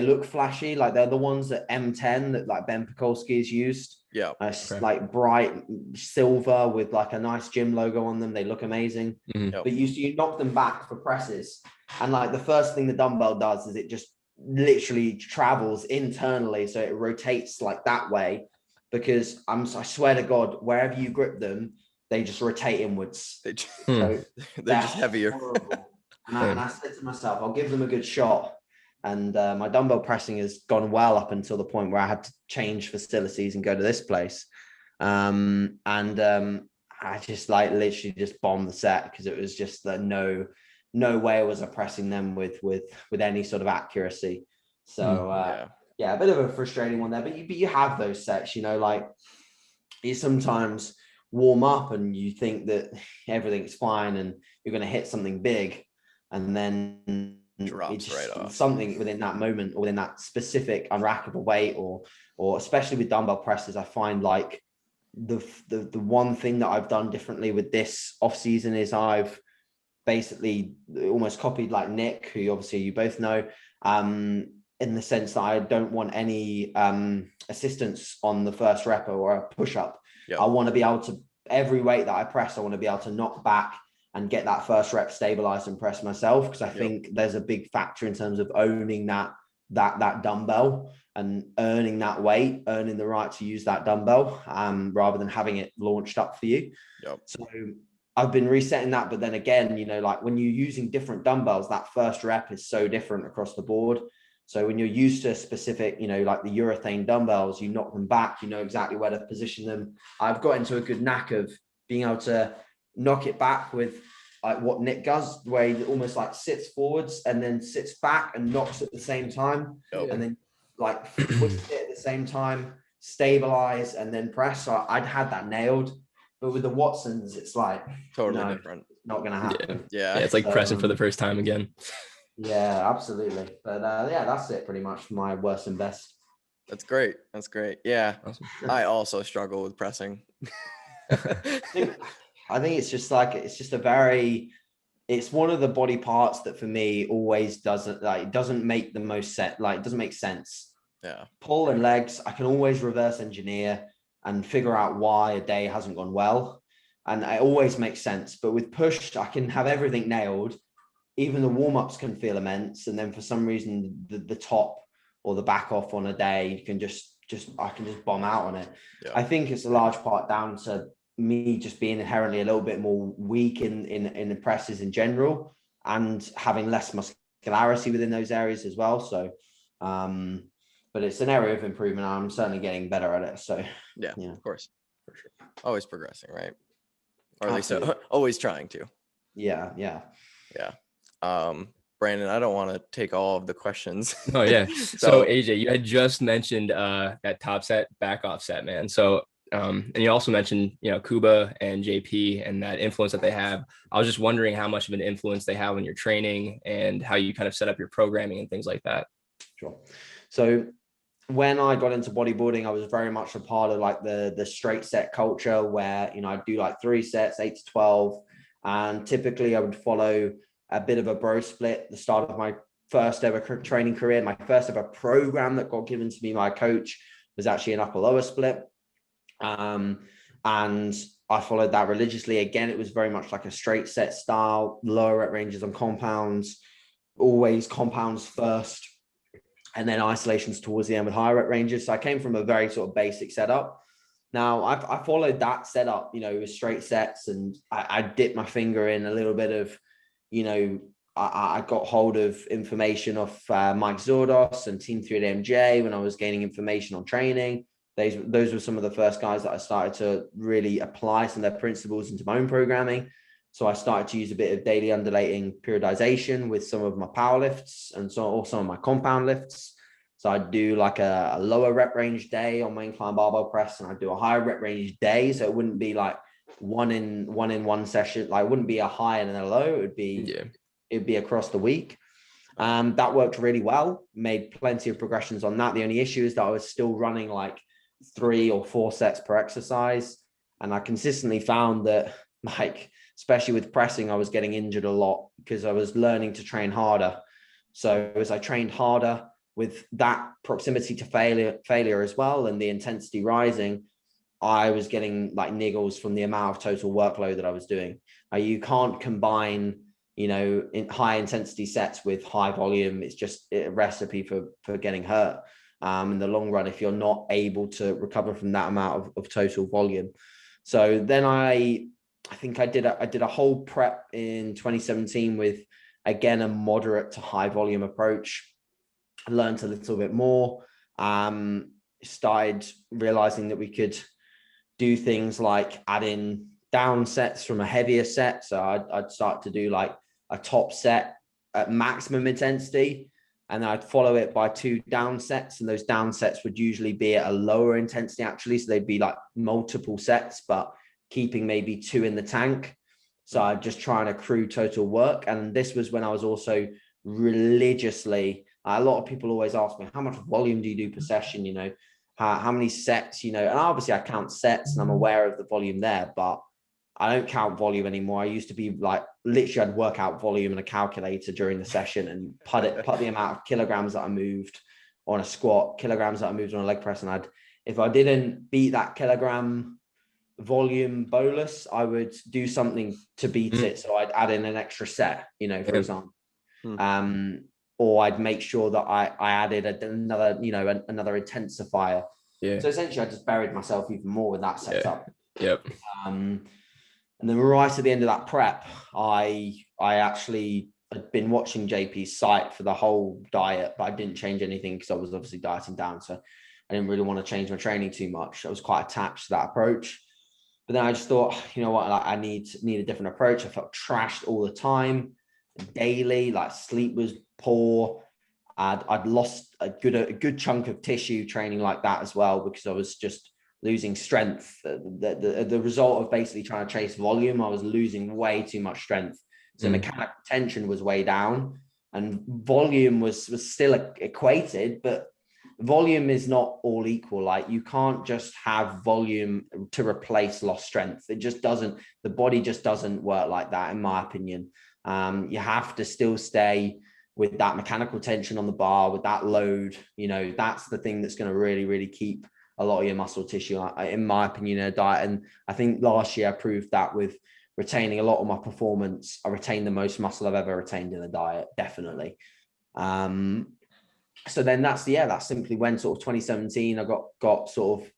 look flashy. Like they're the ones at M10 that like Ben Pekulski has used. Yeah. Like bright silver with like a nice gym logo on them. They look amazing. Mm-hmm. But you knock them back for presses. And like the first thing the dumbbell does is it just literally travels internally. So it rotates like that way, because I swear to God, wherever you grip them, they just rotate inwards. They're just heavier. And I said to myself, I'll give them a good shot. And my dumbbell pressing has gone well up until the point where I had to change facilities and go to this place. I just like literally just bombed the set, because it was just no way was I pressing them with any sort of accuracy. So yeah, a bit of a frustrating one there, but you have those sets, you know, like you sometimes warm up and you think that everything's fine and you're going to hit something big, and then drops right off. Something within that moment or within that specific unrackable weight, or especially with dumbbell presses, I find like the one thing that I've done differently with this off season is I've basically almost copied like Nick, who obviously you both know, in the sense that I don't want any assistance on the first rep or a push up. Yep. I want to be able to, every weight that I press, I want to be able to knock back and get that first rep stabilized and press myself, because I think there's a big factor in terms of owning that dumbbell and earning that weight, earning the right to use that dumbbell, rather than having it launched up for you. Yep. So I've been resetting that, but then again, you know, like when you're using different dumbbells, that first rep is so different across the board. So when you're used to a specific, you know, like the urethane dumbbells, you knock them back, you know exactly where to position them. I've got into a good knack of being able to knock it back with like what Nick does, where he almost like sits forwards and then sits back and knocks at the same time. Yep. And then like push it at the same time, stabilize, and then press. So I'd had that nailed. But with the Watsons, it's like totally different. Not going to happen. Yeah. It's like pressing for the first time again. Yeah, absolutely. But yeah, that's it pretty much for my worst and best. That's great. Yeah. Awesome. I also struggle with pressing. I think it's just like, it's one of the body parts that for me always doesn't make the most sense. Like, it doesn't make sense. Yeah. Pull and legs, I can always reverse engineer and figure out why a day hasn't gone well. And it always makes sense. But with push, I can have everything nailed. Even the warm-ups can feel immense. And then for some reason, the top or the back off on a day, you can I can just bomb out on it. Yeah. I think it's a large part down to me just being inherently a little bit more weak in the presses in general, and having less muscularity within those areas as well. So, but it's an area of improvement. I'm certainly getting better at it. So yeah. Of course, for sure. Always progressing, right? Or at least always trying to. Yeah. Brandon, I don't want to take all of the questions. Oh yeah. So AJ, you had just mentioned that top set, back off set, man. So and you also mentioned, you know, Kuba and JP and that influence that they have. I was just wondering how much of an influence they have on your training and how you kind of set up your programming and things like that. Sure. So when I got into bodybuilding, I was very much a part of like the straight set culture, where, you know, I'd do like 3 sets, 8 to 12. And typically I would follow a bit of a bro split. The start of my first ever training career, my first ever program that got given to me by a coach was actually an upper lower split. And And I followed that religiously. Again, it was very much like a straight set style, lower rep ranges on compounds, always compounds first, and then isolations towards the end with higher rep ranges. So I came from a very sort of basic setup. Now I followed that setup, with straight sets, and I dipped my finger in a little bit of, I got hold of information off Mike Zordos and Team 3 at MJ when I was gaining information on training. Those were some of the first guys that I started to really apply some of their principles into my own programming. So I started to use a bit of daily undulating periodization with some of my power lifts and some of my compound lifts. So I do like a lower rep range day on my incline barbell press, and I do a higher rep range day. So it wouldn't be like one in one session. Like it wouldn't be a high and a low. It'd be across the week. That worked really well. Made plenty of progressions on that. The only issue is that I was still running like 3 or 4 sets per exercise, and I consistently found that, like, especially with pressing, I was getting injured a lot because I was learning to train harder. So as I trained harder with that proximity to failure as well, and the intensity rising, I was getting like niggles from the amount of total workload that I was doing. You can't combine, in high intensity sets with high volume. It's just a recipe for getting hurt in the long run if you're not able to recover from that amount of total volume. So then I think I did a whole prep in 2017 with, again, a moderate to high volume approach. I learned a little bit more, started realizing that we could do things like add in down sets from a heavier set. So I'd start to do like a top set at maximum intensity, and then I'd follow it by 2 down sets. And those down sets would usually be at a lower intensity, actually. So they'd be like multiple sets, but keeping maybe 2 in the tank. So I'd just try and accrue total work. And this was when I was also religiously, a lot of people always ask me, how much volume do you do per session? How many sets, and obviously I count sets and I'm aware of the volume there, but I don't count volume anymore. I used to be like, literally I'd work out volume in a calculator during the session and put the amount of kilograms that I moved on a squat, kilograms that I moved on a leg press. And if I didn't beat that kilogram volume bolus, I would do something to beat it. So I'd add in an extra set, for example. Or I'd make sure that I added another intensifier. Yeah. So essentially I just buried myself even more with that setup. Yep. And then right at the end of that prep, I actually had been watching JP's site for the whole diet, but I didn't change anything because I was obviously dieting down. So I didn't really want to change my training too much. I was quite attached to that approach. But then I just thought, you know what, like I need a different approach. I felt trashed all the time, daily, like sleep was poor. I'd lost a good chunk of tissue training like that as well, because I was just losing strength. The result of basically trying to chase volume, I was losing way too much strength. So mechanical tension was way down, and volume was still equated, but volume is not all equal. Like you can't just have volume to replace lost strength. It just doesn't, the body just doesn't work like that, in my opinion. You have to still stay with that mechanical tension on the bar, with that load. That's the thing that's going to really, really keep a lot of your muscle tissue, in my opinion, in a diet. And I think last year I proved that with retaining a lot of my performance. I retained the most muscle I've ever retained in a diet, definitely. So then that simply when sort of 2017, I got sort of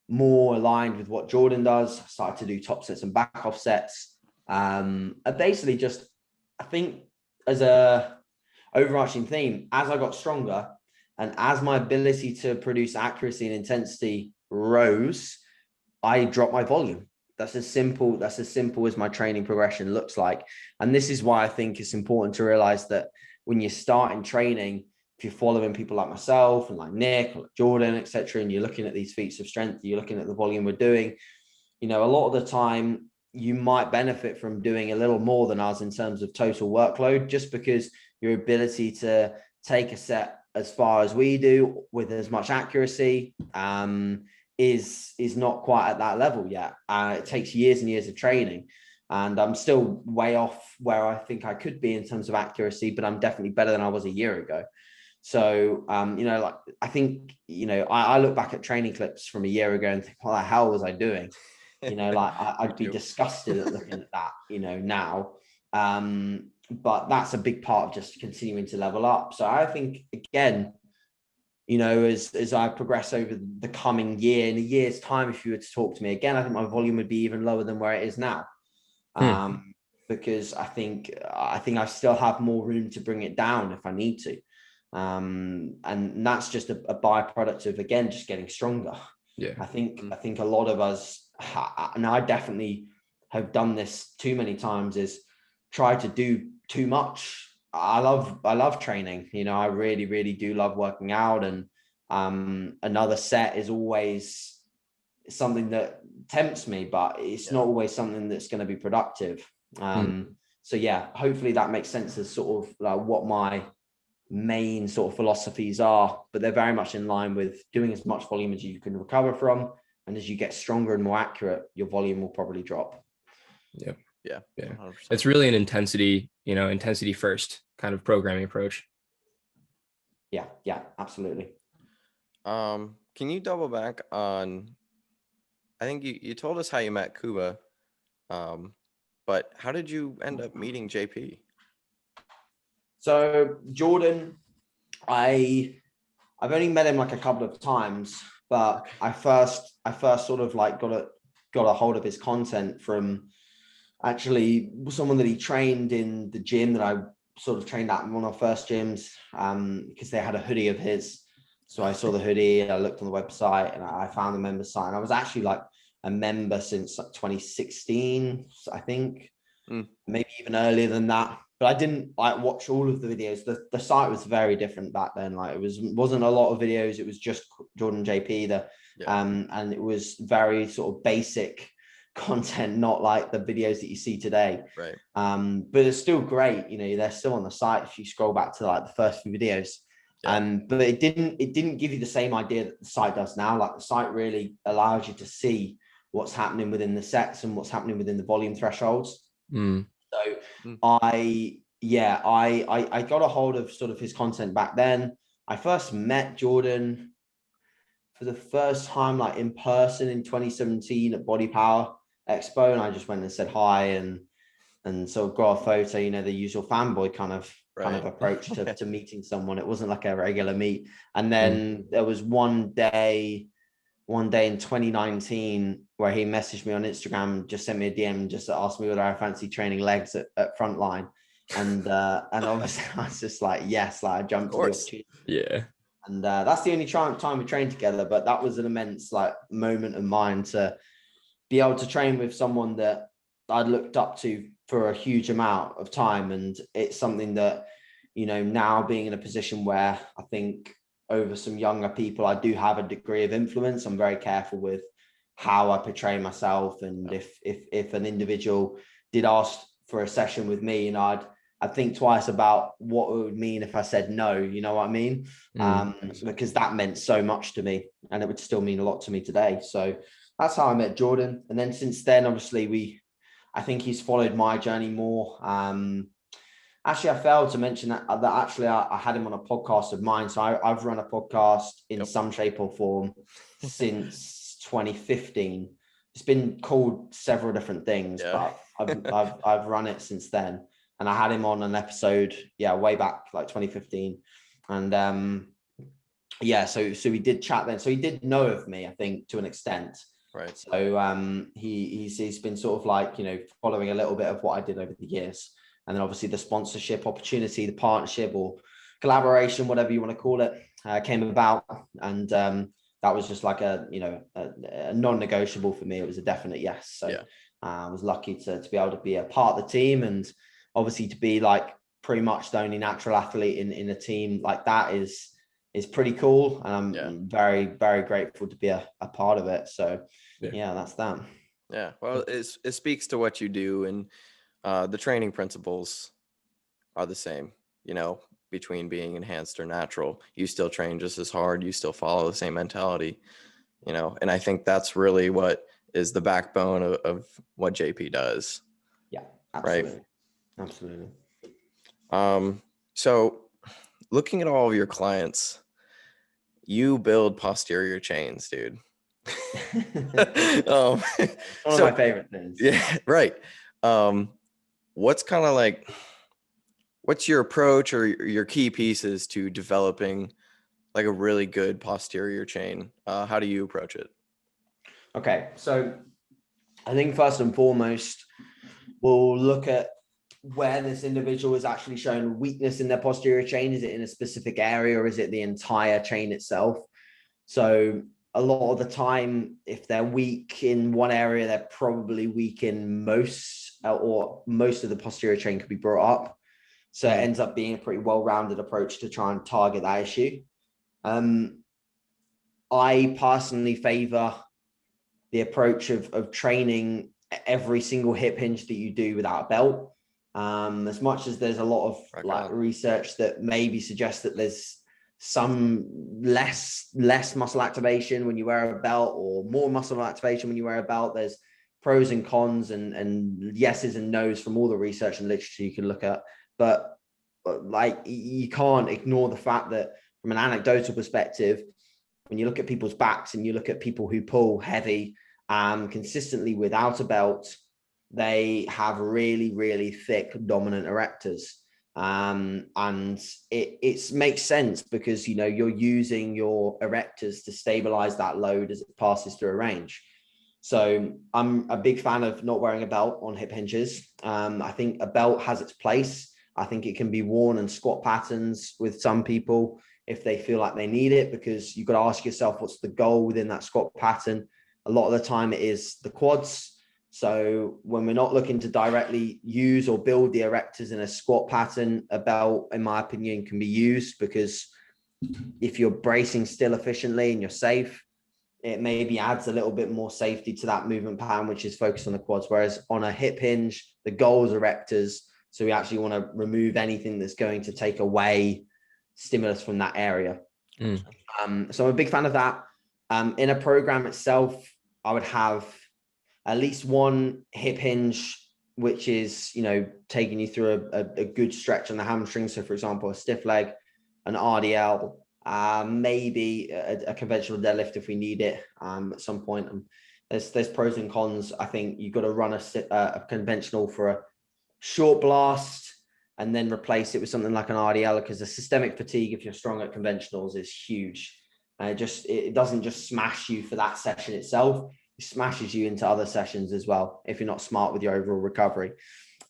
more aligned with what Jordan does. I started to do top sets and back off sets. I basically just, I think as a overarching theme, as I got stronger and as my ability to produce accuracy and intensity rose, I dropped my volume. That's as simple as my training progression looks like. And this is why I think it's important to realize that when you start in training, if you're following people like myself and like Nick or like Jordan, etc., and you're looking at these feats of strength, you're looking at the volume we're doing, a lot of the time you might benefit from doing a little more than us in terms of total workload, just because your ability to take a set as far as we do with as much accuracy is not quite at that level yet. It takes years and years of training, and I'm still way off where I think I could be in terms of accuracy, but I'm definitely better than I was a year ago. So, I think, I look back at training clips from a year ago and think, what the hell was I doing? You know, like I'd be too. disgusted at looking at that, you know, now. But that's a big part of just continuing to level up. So I think, again, you know, as I progress over the coming year, in a year's time, if you were to talk to me again, I think my volume would be even lower than where it is now. Because I think I still have more room to bring it down if I need to. And that's just a byproduct of, again, just getting stronger. Yeah. I think a lot of us, and I definitely have done this too many times, is try to do too much. I love training. You know, I really, really do love working out, and another set is always something that tempts me, but it's not always something that's going to be productive. So yeah, hopefully that makes sense as sort of like what my main sort of philosophies are, but they're very much in line with doing as much volume as you can recover from, and as you get stronger and more accurate, your volume will probably drop. Yeah. 100%. It's really an intensity first kind of programming approach. Yeah, absolutely. Can you double back on, I think you told us how you met Kuba, but how did you end up meeting JP? So Jordan, I've only met him like a couple of times, but I first sort of like got a hold of his content from actually someone that he trained in the gym that I sort of trained at, one of our first gyms, because they had a hoodie of his. So I saw the hoodie, I looked on the website, and I found the member site. And I was actually like a member since like 2016, I think, maybe even earlier than that. But I didn't like watch all of the videos. The site was very different back then. Like it wasn't a lot of videos. It was just Jordan JP, and it was very sort of basic content, not like the videos that you see today. Right. But it's still great. You know, they're still on the site if you scroll back to like the first few videos. But it didn't give you the same idea that the site does now. Like the site really allows you to see what's happening within the sets and what's happening within the volume thresholds. So I got a hold of sort of his content back then. I first met Jordan for the first time like in person in 2017 at Body Power Expo, and I just went and said hi and sort of got a photo, you know, the usual fanboy kind of approach to meeting someone. It wasn't like a regular meet. And then there was one day in 2019 where he messaged me on Instagram, just sent me a DM, just asked me whether I fancy training legs at Frontline. And obviously I was just like, yes, like I jumped to the opportunity. Yeah. And that's the only time we trained together. But that was an immense like moment of mine to be able to train with someone that I'd looked up to for a huge amount of time. And it's something that, you know, now being in a position where I think over some younger people, I do have a degree of influence. I'm very careful with how I portray myself. And if an individual did ask for a session with me, you know, I'd think twice about what it would mean if I said no, you know what I mean? Because that meant so much to me, and it would still mean a lot to me today. So that's how I met Jordan. And then since then, obviously, I think he's followed my journey more. Actually, I failed to mention that actually I had him on a podcast of mine. So I've run a podcast in some shape or form since 2015. It's been called several different things, but I've run it since then. And I had him on an episode, way back like 2015. And so we did chat then. So he did know of me, I think, to an extent. Right. So he's been sort of like, you know, following a little bit of what I did over the years. And then obviously the sponsorship opportunity, the partnership or collaboration, whatever you want to call it, came about. And that was just like a non-negotiable for me. It was a definite yes. So I was lucky to be able to be a part of the team, and obviously to be like pretty much the only natural athlete in a team like that is pretty cool. And I'm very, very grateful to be a part of it. So that's that. Yeah. Well, it speaks to what you do, and the training principles are the same, you know, between being enhanced or natural. You still train just as hard. You still follow the same mentality, you know, and I think that's really what is the backbone of what JP does. Yeah, absolutely. Right. Absolutely. So looking at all of your clients, you build posterior chains, dude. um, One of my favorite things. yeah, right. What's kind of like, what's your approach or your key pieces to developing like a really good posterior chain? How do you approach it? Okay, so I think first and foremost, we'll look at where this individual is actually showing weakness in their posterior chain. Is it in a specific area or is it the entire chain itself? So a lot of the time, if they're weak in one area, they're probably weak in most or most of the posterior chain could be brought up. So it ends up being a pretty well-rounded approach to try and target that issue. I personally favor the approach of training every single hip hinge that you do without a belt. As much as there's a lot of research that maybe suggests that there's some less muscle activation when you wear a belt or more muscle activation when you wear a belt, there's pros and cons and yeses and nos from all the research and literature you can look at. But like, you can't ignore the fact that from an anecdotal perspective, when you look at people's backs and you look at people who pull heavy consistently without a belt, they have really, really thick dominant erectors. And it makes sense because, you know, you're using your erectors to stabilize that load as it passes through a range. So I'm a big fan of not wearing a belt on hip hinges. I think a belt has its place. I think it can be worn in squat patterns with some people if they feel like they need it, because you've got to ask yourself, what's the goal within that squat pattern? A lot of the time it is the quads. So when we're not looking to directly use or build the erectors in a squat pattern, a belt, in my opinion, can be used, because if you're bracing still efficiently and you're safe, it maybe adds a little bit more safety to that movement pattern, which is focused on the quads. Whereas on a hip hinge, the goal is erectors. So we actually want to remove anything that's going to take away stimulus from that area. So I'm a big fan of that. In a program itself, I would have at least one hip hinge, which is, you know, taking you through a good stretch on the hamstring. So for example, a stiff leg, an RDL, maybe a conventional deadlift if we need it at some point. There's pros and cons. I think you've got to run a conventional for a short blast and then replace it with something like an RDL, because the systemic fatigue, if you're strong at conventionals, is huge. It doesn't just smash you for that session itself. It smashes you into other sessions as well if you're not smart with your overall recovery.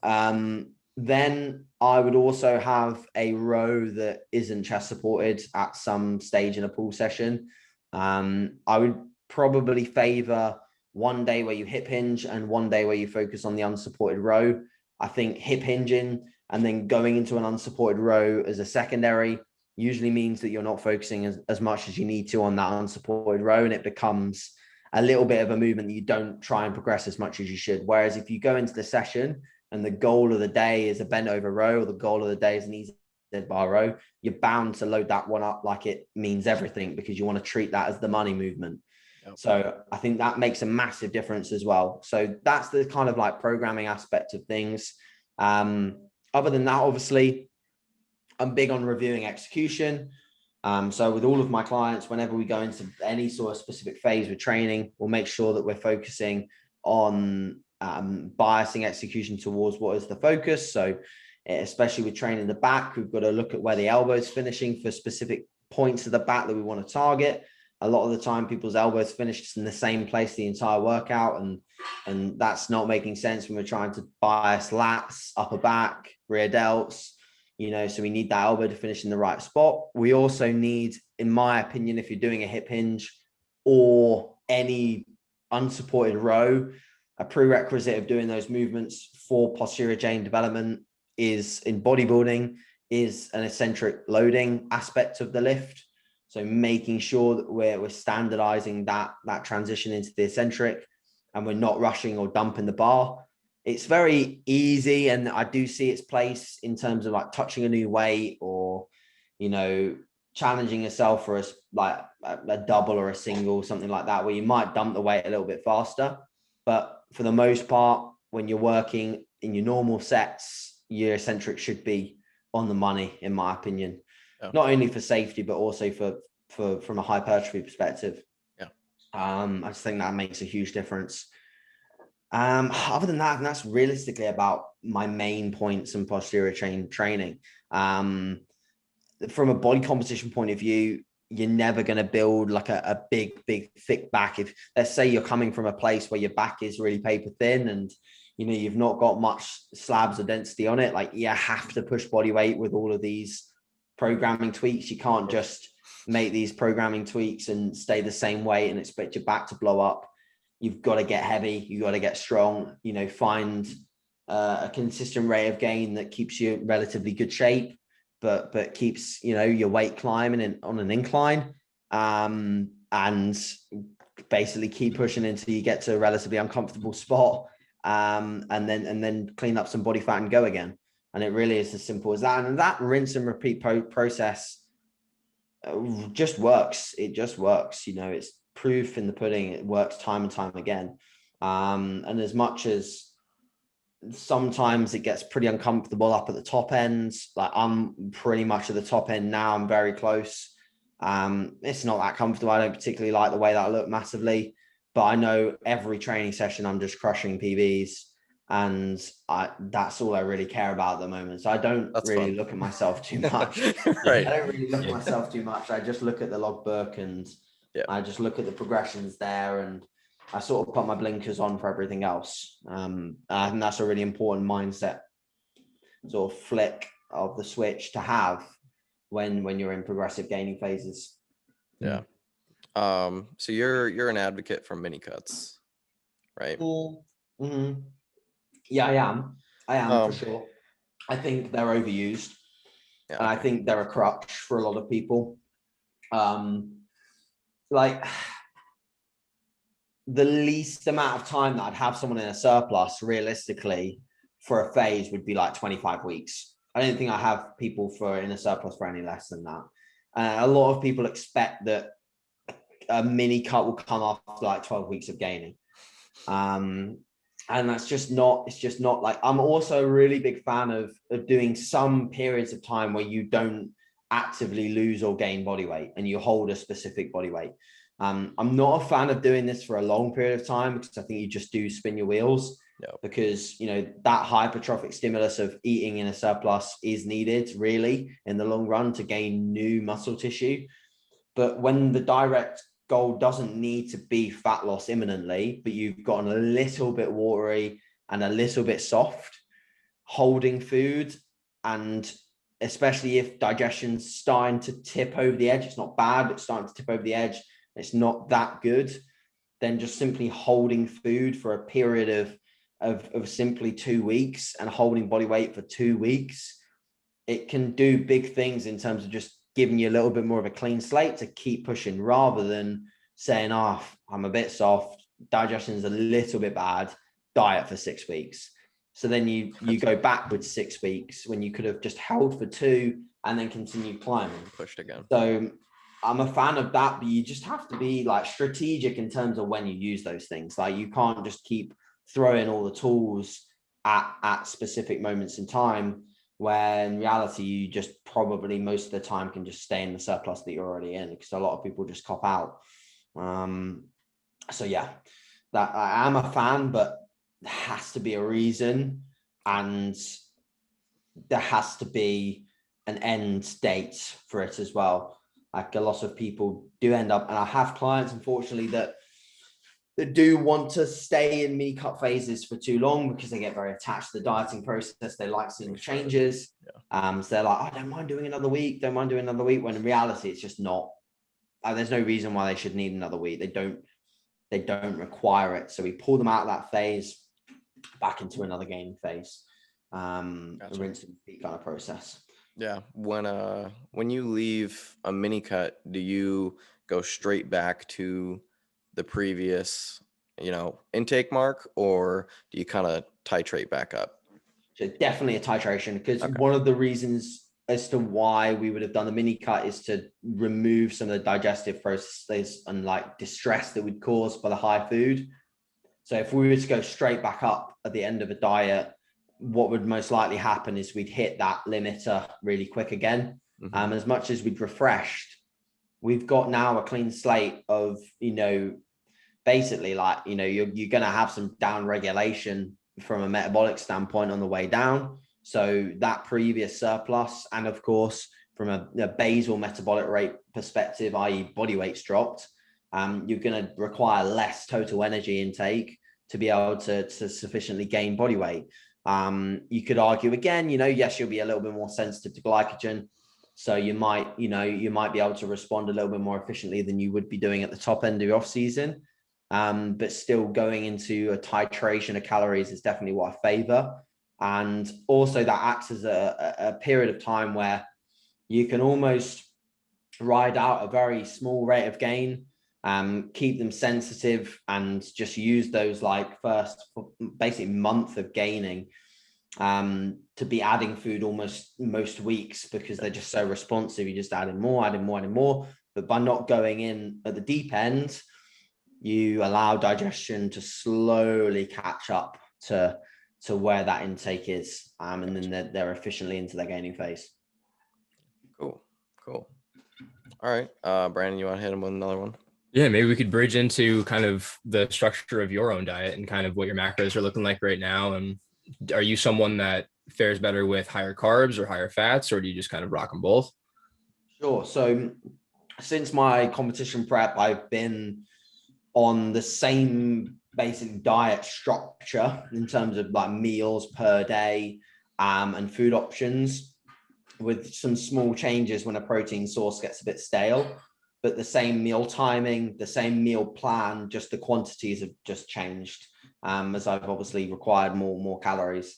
Then I would also have a row that isn't chest supported at some stage in a pull session. I would probably favor one day where you hip hinge and one day where you focus on the unsupported row. I think hip hinging and then going into an unsupported row as a secondary usually means that you're not focusing as much as you need to on that unsupported row, and it becomes a little bit of a movement that you don't try and progress as much as you should. Whereas if you go into the session and the goal of the day is a bent over row, or the goal of the day is an easy dead bar row, you're bound to load that one up like it means everything, because you want to treat that as the money movement. Yep. So I think that makes a massive difference as well. So that's the kind of like programming aspect of things. Other than that, obviously, I'm big on reviewing execution. So with all of my clients, whenever we go into any sort of specific phase with training, we'll make sure that we're focusing on biasing execution towards what is the focus. So especially with training the back, we've got to look at where the elbow is finishing for specific points of the back that we want to target. A lot of the time, people's elbows finish in the same place the entire workout, and that's not making sense when we're trying to bias lats, upper back, rear delts. You know, so we need that elbow to finish in the right spot. We also need, in my opinion, if you're doing a hip hinge or any unsupported row, a prerequisite of doing those movements for posterior chain development is in bodybuilding is an eccentric loading aspect of the lift. So making sure that we're standardizing that transition into the eccentric, and we're not rushing or dumping the bar. It's very easy, and I do see its place in terms of like touching a new weight, or, you know, challenging yourself for a double or a single, something like that, where you might dump the weight a little bit faster. But for the most part, when you're working in your normal sets, your eccentric should be on the money, in my opinion. Yeah. Not only for safety, but also for from a hypertrophy perspective. Yeah. I just think that makes a huge difference. Other than that, and that's realistically about my main points in posterior training. From a body composition point of view, you're never going to build like a big, thick back. If let's say you're coming from a place where your back is really paper thin and you've not got much slabs or density on it, like you have to push body weight with all of these programming tweaks. You can't just make these programming tweaks and stay the same weight and expect your back to blow up. You've got to get heavy. You got to get strong. Find a consistent rate of gain that keeps you in relatively good shape, but keeps your weight climbing on an incline, and basically keep pushing until you get to a relatively uncomfortable spot, and then clean up some body fat and go again. And it really is as simple as that. And that rinse and repeat process just works. It just works. It's proof in the pudding. It works time and time again. And as much as sometimes it gets pretty uncomfortable up at the top ends, like I'm pretty much at the top end now. I'm very close. It's not that comfortable. I don't particularly like the way that I look massively, but I know every training session I'm just crushing PBs, and that's all I really care about at the moment. So I don't really look at myself too much. Right. I don't really look at myself too much. I just look at the logbook and I just look at the progressions there, and I sort of put my blinkers on for everything else. I think that's a really important mindset, sort of flick of the switch to have when you're in progressive gaining phases. Yeah. So you're an advocate for mini cuts, right? Mm-hmm. Yeah, I am for sure. I think they're overused. Yeah, and I think they're a crutch for a lot of people. Like the least amount of time that I'd have someone in a surplus realistically for a phase would be like 25 weeks. I don't think I have people in a surplus for any less than that. A lot of people expect that a mini cut will come after like 12 weeks of gaining. And it's just not like, I'm also a really big fan of doing some periods of time where you don't actively lose or gain body weight and you hold a specific body weight. I'm not a fan of doing this for a long period of time because I think you just do spin your wheels. Because that hypertrophic stimulus of eating in a surplus is needed really in the long run to gain new muscle tissue. But when the direct goal doesn't need to be fat loss imminently, but you've gotten a little bit watery and a little bit soft, holding food, and especially if digestion's starting to tip over the edge, it's not bad, but it's starting to tip over the edge, it's not that good, then just simply holding food for a period of simply 2 weeks and holding body weight for 2 weeks, it can do big things in terms of just giving you a little bit more of a clean slate to keep pushing, rather than saying, I'm a bit soft, digestion is a little bit bad, diet for 6 weeks. So then you go backwards 6 weeks when you could have just held for 2 and then continue climbing. Pushed again. So I'm a fan of that, but you just have to be like strategic in terms of when you use those things. Like you can't just keep throwing all the tools at specific moments in time, where in reality you just probably most of the time can just stay in the surplus that you're already in, because a lot of people just cop out. So yeah, that I am a fan, but there has to be a reason, and there has to be an end date for it as well. Like a lot of people do end up, and I have clients unfortunately that do want to stay in mini cut phases for too long because they get very attached to the dieting process. They like seeing the changes. So they're like, I don't mind doing another week. When in reality, it's just not. There's no reason why they should need another week. They don't require it. So we pull them out of that phase back into another gaining phase. Gotcha. A rinse and repeat kind of process. Yeah. When you leave a mini cut, do you go straight back to the previous, intake mark, or do you kind of titrate back up? So definitely a titration, because one of the reasons as to why we would have done the mini cut is to remove some of the digestive processes and like distress that would cause by the high food. So if we were to go straight back up at the end of a diet, what would most likely happen is we'd hit that limiter really quick again. Mm-hmm. As much as we'd refreshed, we've got now a clean slate of, basically like, you're going to have some down regulation from a metabolic standpoint on the way down. So that previous surplus, and of course, from a basal metabolic rate perspective, i.e. body weight's dropped, you're going to require less total energy intake to be able to sufficiently gain body weight. You could argue again, yes, you'll be a little bit more sensitive to glycogen. So you might be able to respond a little bit more efficiently than you would be doing at the top end of your off season. But still going into a titration of calories is definitely what I favor. And also that acts as a period of time where you can almost ride out a very small rate of gain, keep them sensitive, and just use those like first basically month of gaining to be adding food almost most weeks, because they're just so responsive. You just adding more. But by not going in at the deep end, you allow digestion to slowly catch up to where that intake is, and then they're efficiently into their gaining phase. Cool. All right, Brandon, you want to hit him with another one? Yeah, maybe we could bridge into kind of the structure of your own diet and kind of what your macros are looking like right now. And are you someone that fares better with higher carbs or higher fats, or do you just kind of rock them both? Sure. So since my competition prep, I've been on the same basic diet structure in terms of like meals per day, and food options, with some small changes when a protein source gets a bit stale. But the same meal timing, the same meal plan, just the quantities have just changed, as I've obviously required more calories.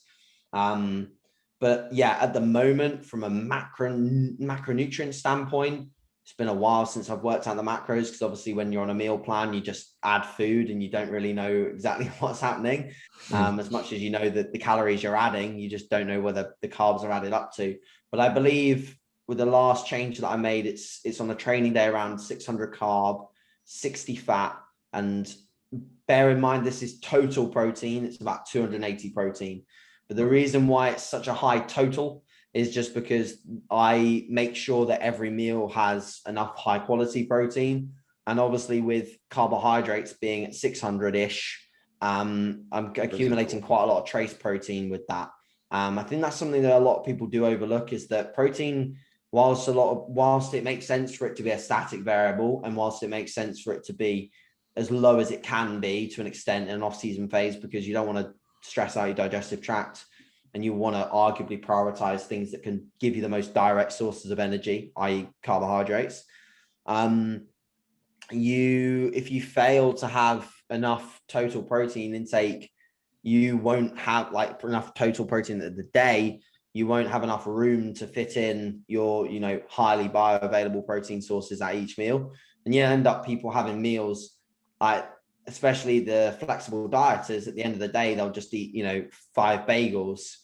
But yeah, at the moment, from a macronutrient standpoint, it's been a while since I've worked out the macros, because obviously when you're on a meal plan, you just add food and you don't really know exactly what's happening. As much as you know that the calories you're adding, you just don't know whether the carbs are added up to. But I believe with the last change that I made, it's on a training day around 600 carb, 60 fat. And bear in mind, this is total protein. It's about 280 protein. But the reason why it's such a high total is just because I make sure that every meal has enough high quality protein. And obviously with carbohydrates being at 600-ish, I'm accumulating quite a lot of trace protein with that. I think that's something that a lot of people do overlook, is that protein, whilst it makes sense for it to be a static variable, and whilst it makes sense for it to be as low as it can be to an extent in an off-season phase, because you don't want to stress out your digestive tract, and you want to arguably prioritize things that can give you the most direct sources of energy, i.e. carbohydrates. If you fail to have enough total protein intake, you won't have like enough total protein of the day. You won't have enough room to fit in your, highly bioavailable protein sources at each meal. And you end up people having meals, like, especially the flexible dieters, at the end of the day, they'll just eat, 5 bagels,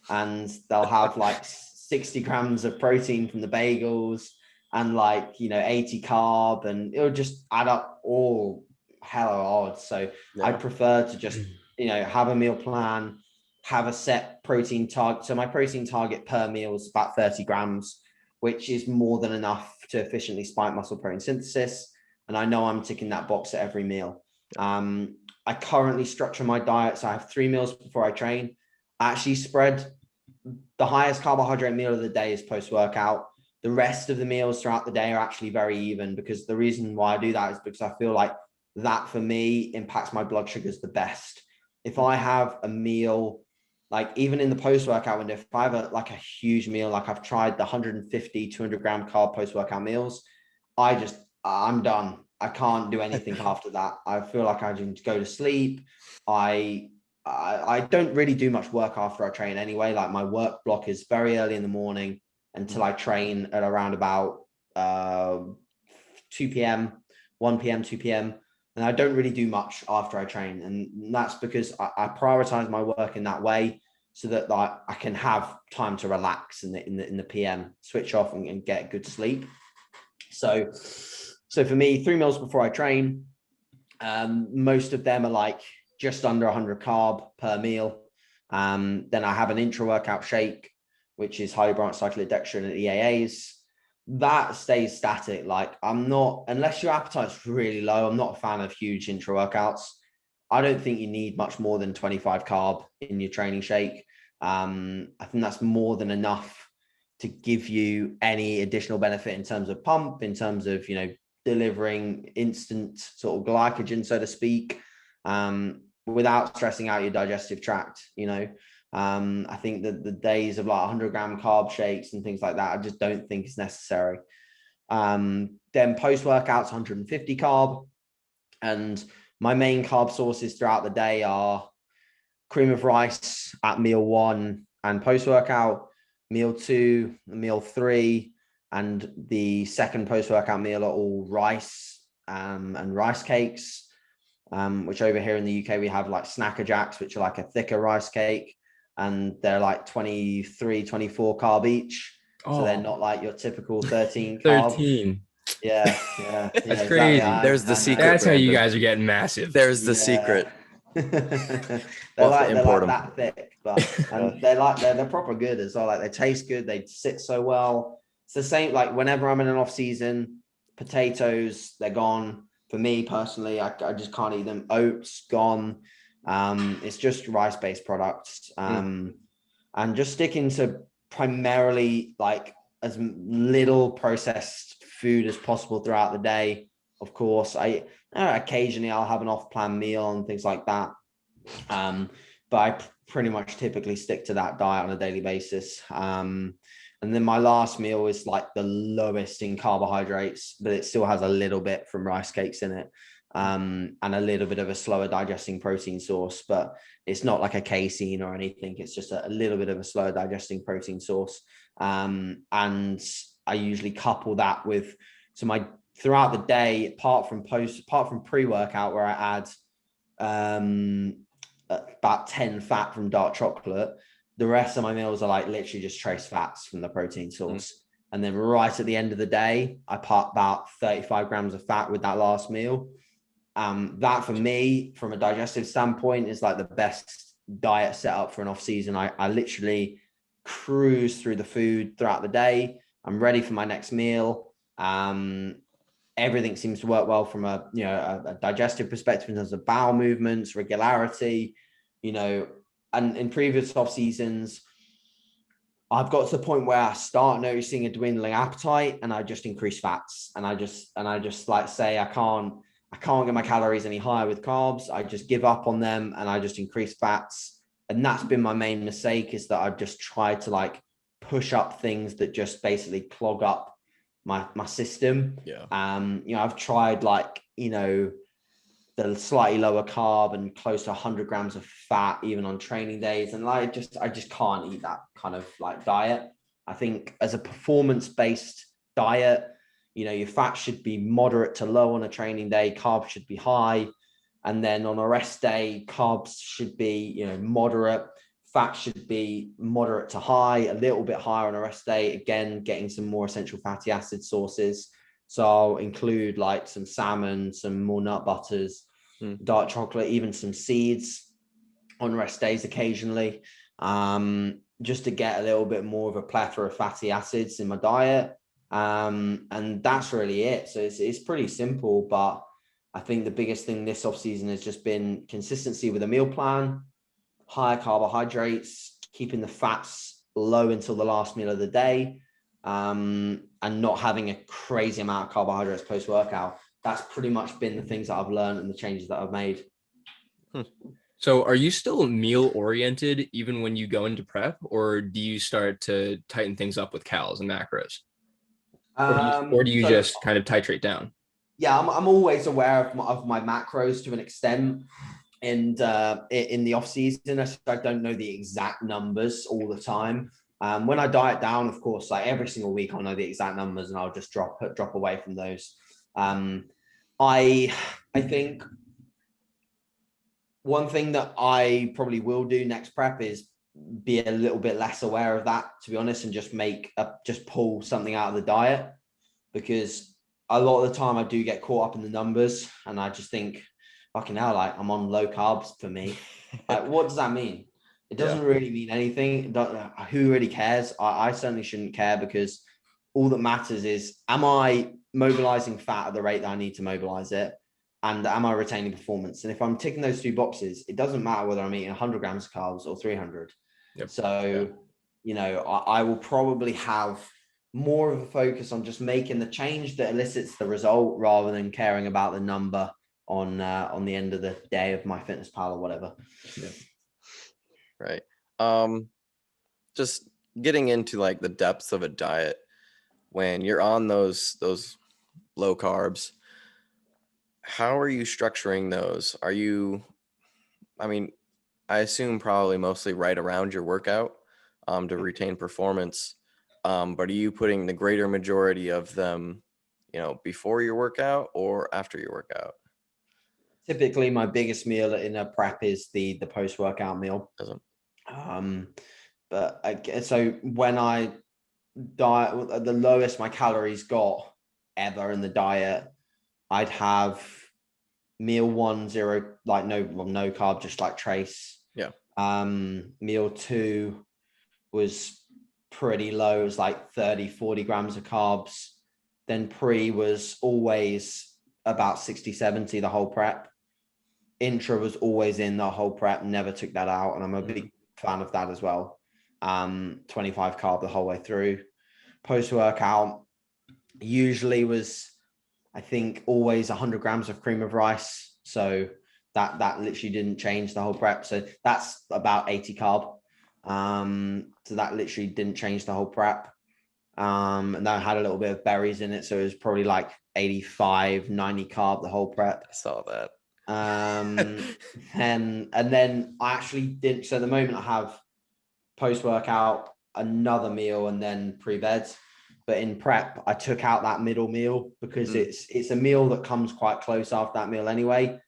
and they'll have like 60 grams of protein from the bagels and 80 carb, and it'll just add up all hella odds. So I prefer to just, have a meal plan, have a set protein target. So my protein target per meal is about 30 grams, which is more than enough to efficiently spike muscle protein synthesis. And I know I'm ticking that box at every meal. I currently structure my diet, so I have 3 meals before I train. I actually spread the highest carbohydrate meal of the day is post-workout. The rest of the meals throughout the day are actually very even, because the reason why I do that is because I feel like that for me impacts my blood sugars the best. If I have a meal, like even in the post-workout window, if I have a huge meal, like I've tried the 150, 200 gram carb post-workout meals, I'm done. I can't do anything after that. I feel like I just go to sleep. I don't really do much work after I train anyway. Like my work block is very early in the morning until I train at around about 2 p.m., 1 p.m., 2 p.m. And I don't really do much after I train. And that's because I prioritize my work in that way, so that I can have time to relax in the PM, switch off and get good sleep. So for me, 3 meals before I train, most of them are just under 100 carb per meal. Then I have an intra-workout shake, which is highly branched cyclodextrin and EAAs. that stays static. Like I'm not, unless your appetite's really low, I'm not a fan of huge intra workouts. I don't think you need much more than 25 carb in your training shake. I think that's more than enough to give you any additional benefit in terms of pump, in terms of, delivering instant sort of glycogen, so to speak, without stressing out your digestive tract. I think that the days of like 100-gram carb shakes and things like that, I just don't think is necessary. Then post-workouts, 150 carb. And my main carb sources throughout the day are cream of rice at meal 1 and post-workout, meal 2, meal 3, and the second post-workout meal are all rice and rice cakes, which over here in the UK, we have like Snacker Jacks, which are like a thicker rice cake. And they're like 23, 24 carb each. So they're not like your typical 13 carb. 13. Yeah. That's exactly. crazy. There's the secret. That's how you Brandon. guys are getting massive. There's the secret. they're We'll have like to they're import like 'em. that thick, but and they're proper good as well. Like they taste good, they sit so well. It's the same. Like whenever I'm in an off season, potatoes, they're gone. For me personally, I just can't eat them. Oats, gone. It's just rice-based products. And just sticking to primarily like as little processed food as possible throughout the day. Of course, occasionally I'll have an off-plan meal and things like that. But I pretty much typically stick to that diet on a daily basis. And then my last meal is like the lowest in carbohydrates, but it still has a little bit from rice cakes in it. And a little bit of a slower digesting protein source, but it's not like a casein or anything. It's just a little bit of a slower digesting protein source. And I usually couple that with, so my throughout the day, apart from pre-workout where I add about 10 fat from dark chocolate, the rest of my meals are like literally just trace fats from the protein source. And then right at the end of the day, I put about 35 grams of fat with that last meal. That for me, from a digestive standpoint, is like the best diet setup for an off season. I literally cruise through the food throughout the day. I'm ready for my next meal. Everything seems to work well from a digestive perspective in terms of bowel movements, regularity, and in previous off seasons, I've got to the point where I start noticing a dwindling appetite and I just increase fats. And I just like say, I can't get my calories any higher with carbs. I just give up on them and I just increase fats. And that's been my main mistake, is that I've just tried to like push up things that just basically clog up my system. Yeah. I've tried like, the slightly lower carb and close to 100 grams of fat, even on training days. And I just can't eat that kind of like diet. I think as a performance-based diet, your fat should be moderate to low on a training day, carbs should be high. And then on a rest day, carbs should be, moderate, fat should be moderate to high, a little bit higher on a rest day. Again, getting some more essential fatty acid sources. So I'll include like some salmon, some more nut butters, dark chocolate, even some seeds on rest days occasionally, just to get a little bit more of a plethora of fatty acids in my diet. And that's really it. So it's pretty simple, but I think the biggest thing this off season has just been consistency with a meal plan, higher carbohydrates, keeping the fats low until the last meal of the day, and not having a crazy amount of carbohydrates post-workout. That's pretty much been the things that I've learned and the changes that I've made. So are you still meal oriented even when you go into prep, or do you start to tighten things up with calories and macros? Or do you just kind of titrate down? Yeah, I'm always aware of my macros to an extent. And in the off season, I don't know the exact numbers all the time. When I diet down, of course, like every single week, I'll know the exact numbers and I'll just drop away from those. I think one thing that I probably will do next prep is be a little bit less aware of that, to be honest, and just pull something out of the diet, because a lot of the time I do get caught up in the numbers and I just think, fucking hell, like I'm on low carbs for me. Like, what does that mean? It doesn't really mean anything. Who really cares? I certainly shouldn't care, because all that matters is, am I mobilizing fat at the rate that I need to mobilize it? And am I retaining performance? And if I'm ticking those 2 boxes, it doesn't matter whether I'm eating 100 grams of carbs or 300. Yep. So, you know, I will probably have more of a focus on just making the change that elicits the result rather than caring about the number on the end of the day of my fitness pal or whatever. Yeah. Right. Just getting into like the depths of a diet when you're on those low carbs, how are you structuring those? Are you, I mean, I assume probably mostly right around your workout to retain performance. But are you putting the greater majority of them, you know, before your workout or after your workout? Typically, my biggest meal in a prep is the post-workout meal. Doesn't. So when I diet, the lowest my calories got ever in the diet, I'd have meal 1, 0, like no carb, just like trace. Yeah. Meal 2 was pretty low. It was like 30, 40 grams of carbs. Then pre was always about 60, 70 the whole prep. Intra was always in the whole prep, never took that out. And I'm a big fan of that as well. 25 carb the whole way through. Post-workout usually was, I think, always 100 grams of cream of rice. So that literally didn't change the whole prep. So that's about 80 carb. So that literally didn't change the whole prep. And that had a little bit of berries in it. So it was probably like 85, 90 carb the whole prep. I saw that. And then I actually didn't. So at the moment I have post-workout, another meal, and then pre-bed. But in prep, I took out that middle meal because it's a meal that comes quite close after that meal anyway.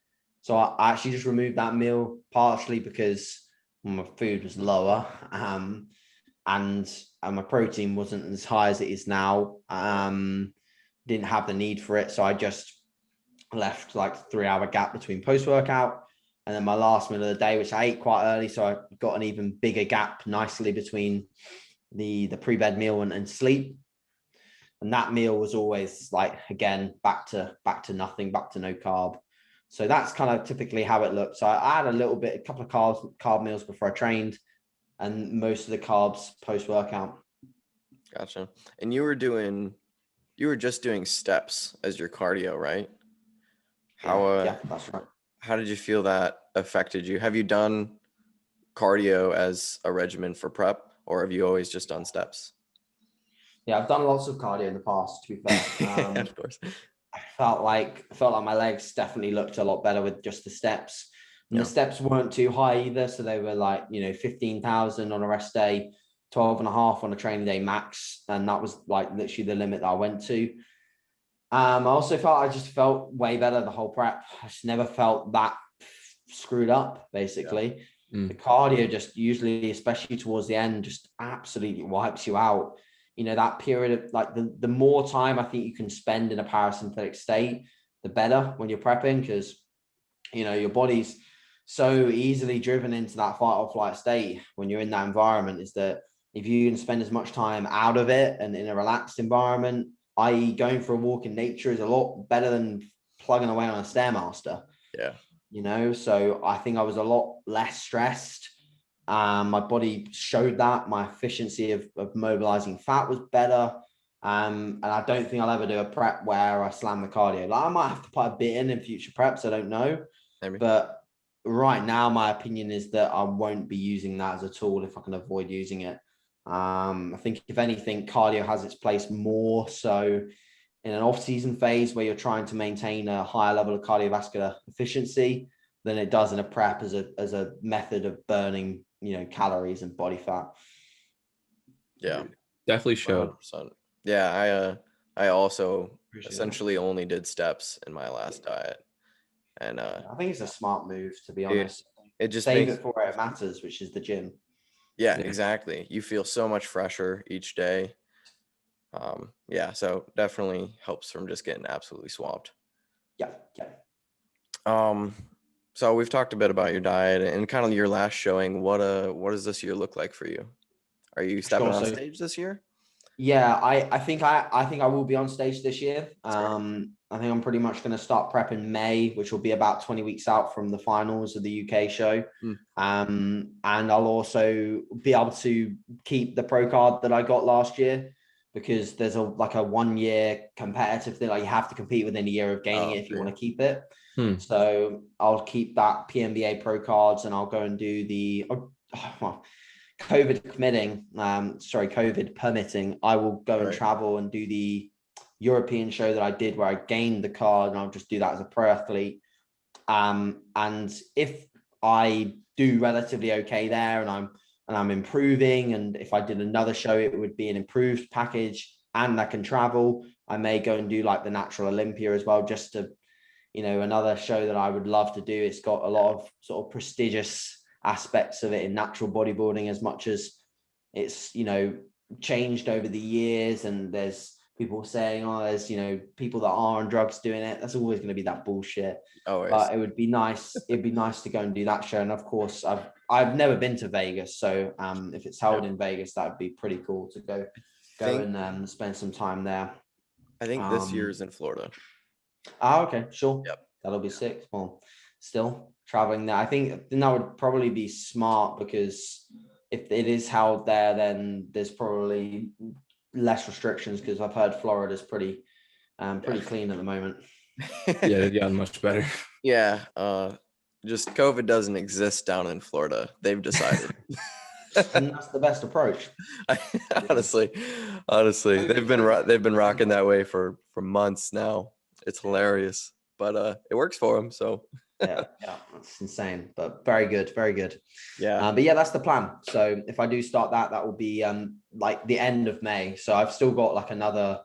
So I actually just removed that meal partially because my food was lower, and my protein wasn't as high as it is now. Didn't have the need for it, so I just left like 3-hour gap between post-workout and then my last meal of the day, which I ate quite early. So I got an even bigger gap nicely between the pre-bed meal and sleep. And that meal was always like, again, back to nothing, back to no carb. So that's kind of typically how it looked. So I had a couple of carb meals before I trained and most of the carbs post-workout. Gotcha. And you were just doing steps as your cardio, right? Yeah, that's right. How did you feel that affected you? Have you done cardio as a regimen for prep, or have you always just done steps? Yeah, I've done lots of cardio in the past, to be fair. Of course. I felt like my legs definitely looked a lot better with just the steps. And the steps weren't too high either. So they were like, 15,000 on a rest day, 12.5 on a training day max. And that was like literally the limit that I went to. I also I just felt way better the whole prep. I just never felt that screwed up, basically. The cardio just usually, especially towards the end, just absolutely wipes you out. That period of like the more time I think you can spend in a parasympathetic state, the better when you're prepping, because your body's so easily driven into that fight or flight state when you're in that environment. Is that if you can spend as much time out of it and in a relaxed environment, i.e. going for a walk in nature, is a lot better than plugging away on a Stairmaster. Yeah. So I think I was a lot less stressed. My body showed that. My efficiency of mobilizing fat was better. And I don't think I'll ever do a prep where I slam the cardio. Like I might have to put a bit in future preps. I don't know. Maybe. But right now, my opinion is that I won't be using that as a tool if I can avoid using it. I think if anything, cardio has its place more so in an off-season phase where you're trying to maintain a higher level of cardiovascular efficiency than it does in a prep as a method of burning, calories and body fat. Yeah, definitely showed. 100%. Yeah, I also essentially only did steps in my last diet, and I think it's a smart move, to be honest. It just save it for where it matters, which is the gym. Yeah, exactly. You feel so much fresher each day. So definitely helps from just getting absolutely swamped. Yeah. So we've talked a bit about your diet and kind of your last showing. What does this year look like for you? Are you stepping on stage this year? Yeah, I think I will be on stage this year. I think I'm pretty much going to start prep in May, which will be about 20 weeks out from the finals of the UK show. And I'll also be able to keep the pro card that I got last year, because there's a 1 year competitive thing. Like, you have to compete within a year of gaining it if you want to keep it. So I'll keep that PMBA pro cards, and I'll go and do the COVID permitting, I will go and travel and do the European show that I did where I gained the card, and I'll just do that as a pro athlete. And if I do relatively okay there, and I'm improving, and if I did another show, it would be an improved package, and I can travel, I may go and do like the Natural Olympia as well, just to, another show that I would love to do. It's got a lot of sort of prestigious aspects of it in natural bodybuilding, as much as it's changed over the years, and there's people saying, oh, there's people that are on drugs doing it. That's always going to be that bullshit. But it would be nice to go and do that show. And of course, I've never been to Vegas, so if it's held in Vegas, that would be pretty cool to go and spend some time there. I think this year's in Florida. Okay, sure. Yep. That'll be sick. Well, still traveling there, I think that would probably be smart, because if it is held there, then there's probably less restrictions, because I've heard Florida's pretty clean at the moment. Yeah, they've gotten much better. Yeah, just COVID doesn't exist down in Florida. They've decided. And that's the best approach. honestly, they've been rocking that way for months now. It's hilarious, but it works for them. So yeah, that's insane, but very good. Yeah. But yeah, that's the plan. So if I do start that will be like the end of May. So I've still got like another,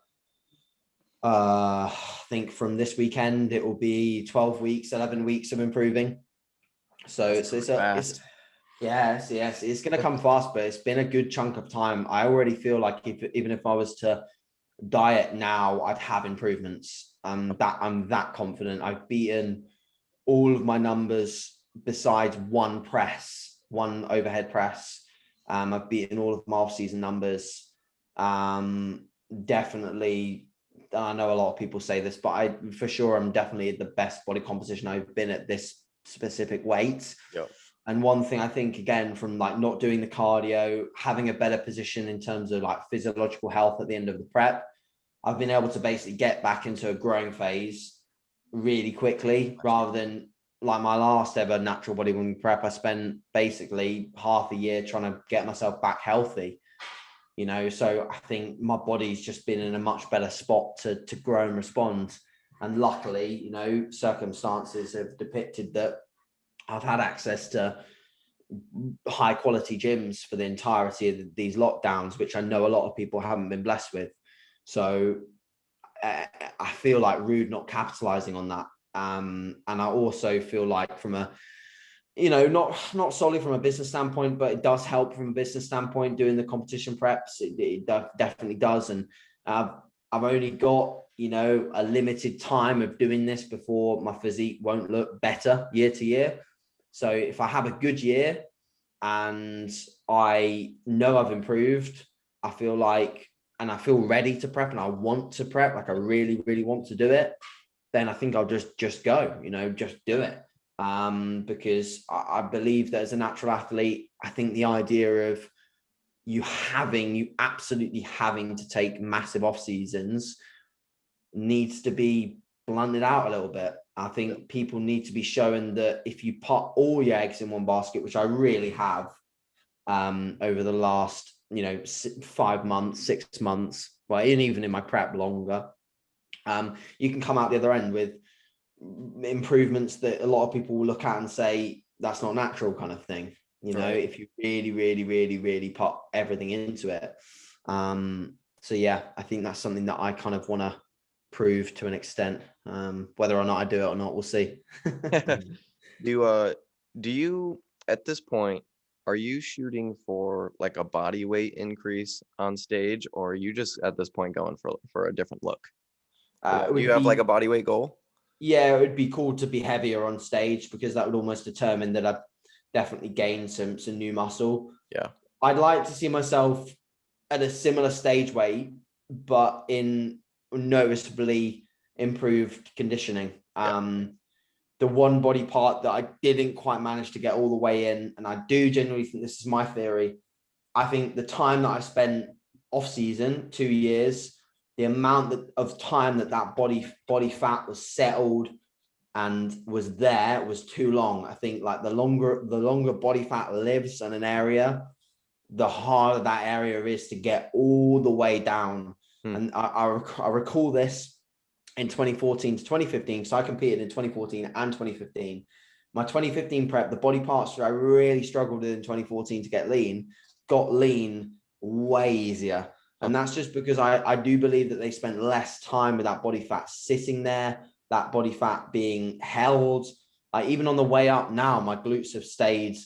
I think from this weekend it will be 11 weeks of improving. So it's going to come fast, but it's been a good chunk of time. I already feel like even if I was to diet now, I'd have improvements. I'm that confident. I've beaten all of my numbers besides one overhead press. I've beaten all of my off-season numbers. Definitely, I know a lot of people say this, but I'm definitely at the best body composition I've been at this specific weight. Yep. And one thing I think, again, from like not doing the cardio, having a better position in terms of like physiological health at the end of the prep, I've been able to basically get back into a growing phase really quickly, rather than like my last ever natural bodybuilding prep. I spent basically half a year trying to get myself back healthy, so I think my body's just been in a much better spot to grow and respond. And luckily, circumstances have depicted that I've had access to high quality gyms for the entirety of these lockdowns, which I know a lot of people haven't been blessed with. So I feel like rude not capitalizing on that. And I also feel like from a, not solely from a business standpoint, but it does help from a business standpoint doing the competition preps. It definitely does. And I've only got, a limited time of doing this before my physique won't look better year to year. So if I have a good year and I know I've improved, I feel like, and I feel ready to prep, and I want to prep, like I really, really want to do it, then I think I'll just go, just do it. Because I believe that as a natural athlete, I think the idea of you absolutely having to take massive off seasons needs to be blunted out a little bit. I think people need to be shown that if you put all your eggs in one basket, which I really have over the last 5 months, 6 months, well, and even in my prep longer, you can come out the other end with improvements that a lot of people will look at and say that's not natural, kind of thing, if you really, really, really, really put everything into it. So yeah, I think that's something that I kind of want to prove to an extent. Whether or not I do it or not, we'll see. Do you at this point, are you shooting for like a body weight increase on stage, or are you just at this point going for a different look? Do you have like a body weight goal? Yeah, it would be cool to be heavier on stage, because that would almost determine that I've definitely gained some new muscle. Yeah. I'd like to see myself at a similar stage weight, but in noticeably improved conditioning. The one body part that I didn't quite manage to get all the way in, and I do genuinely think this is my theory, I think the time that I spent off season, 2 years, the amount of time that body fat was settled and was there was too long. I think like the longer body fat lives in an area, the harder that area is to get all the way down. And I recall this in 2014 to 2015, so I competed in 2014 and 2015. My 2015 prep, the body parts that I really struggled with in 2014 to get lean, got lean way easier. And that's just because I do believe that they spent less time with that body fat sitting there, that body fat being held. Even on the way up now, my glutes have stayed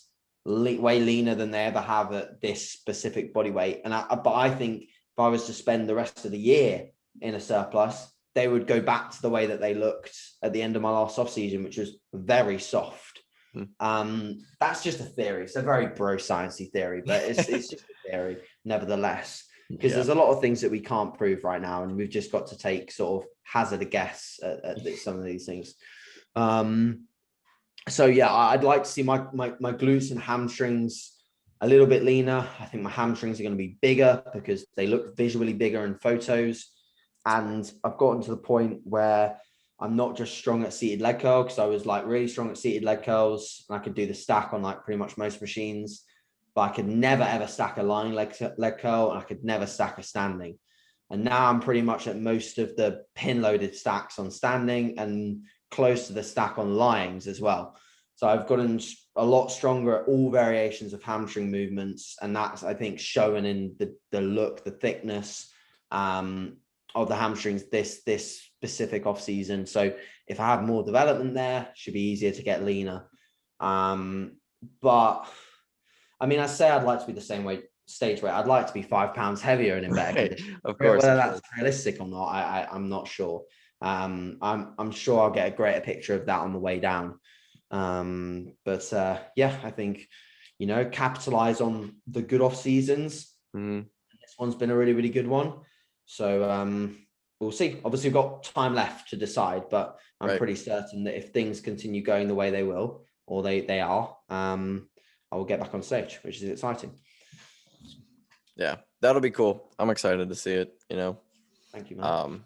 way leaner than they ever have at this specific body weight. But I think if I was to spend the rest of the year in a surplus, they would go back to the way that they looked at the end of my last off season, which was very soft. That's just a theory. It's a very bro sciencey theory, but it's just a theory nevertheless, because there's a lot of things that we can't prove right now, and we've just got to take sort of hazard a guess at some of these things. So yeah, I'd like to see my glutes and hamstrings a little bit leaner. I think my hamstrings are going to be bigger because they look visually bigger in photos. And I've gotten to the point where I'm not just strong at seated leg curl, because I was like really strong at seated leg curls and I could do the stack on like pretty much most machines, but I could never ever stack a lying leg curl, and I could never stack a standing. And now I'm pretty much at most of the pin loaded stacks on standing and close to the stack on lyings as well. So I've gotten a lot stronger at all variations of hamstring movements, and that's, I think, showing in the look, the thickness of the hamstrings this specific off season. So if I have more development there, it should be easier to get leaner. But I mean, I say I'd like to be the same weight, stage weight. I'd like to be 5 pounds heavier and in better condition. Of course, whether that's realistic or not, I'm not sure. I'm sure I'll get a greater picture of that on the way down. Yeah, I think, capitalize on the good off seasons. This one's been a really, really good one. So we'll see. Obviously, we've got time left to decide, but I'm pretty certain that if things continue going the way they will, or they are, I will get back on stage, which is exciting. Yeah, that'll be cool. I'm excited to see it, Thank you, man.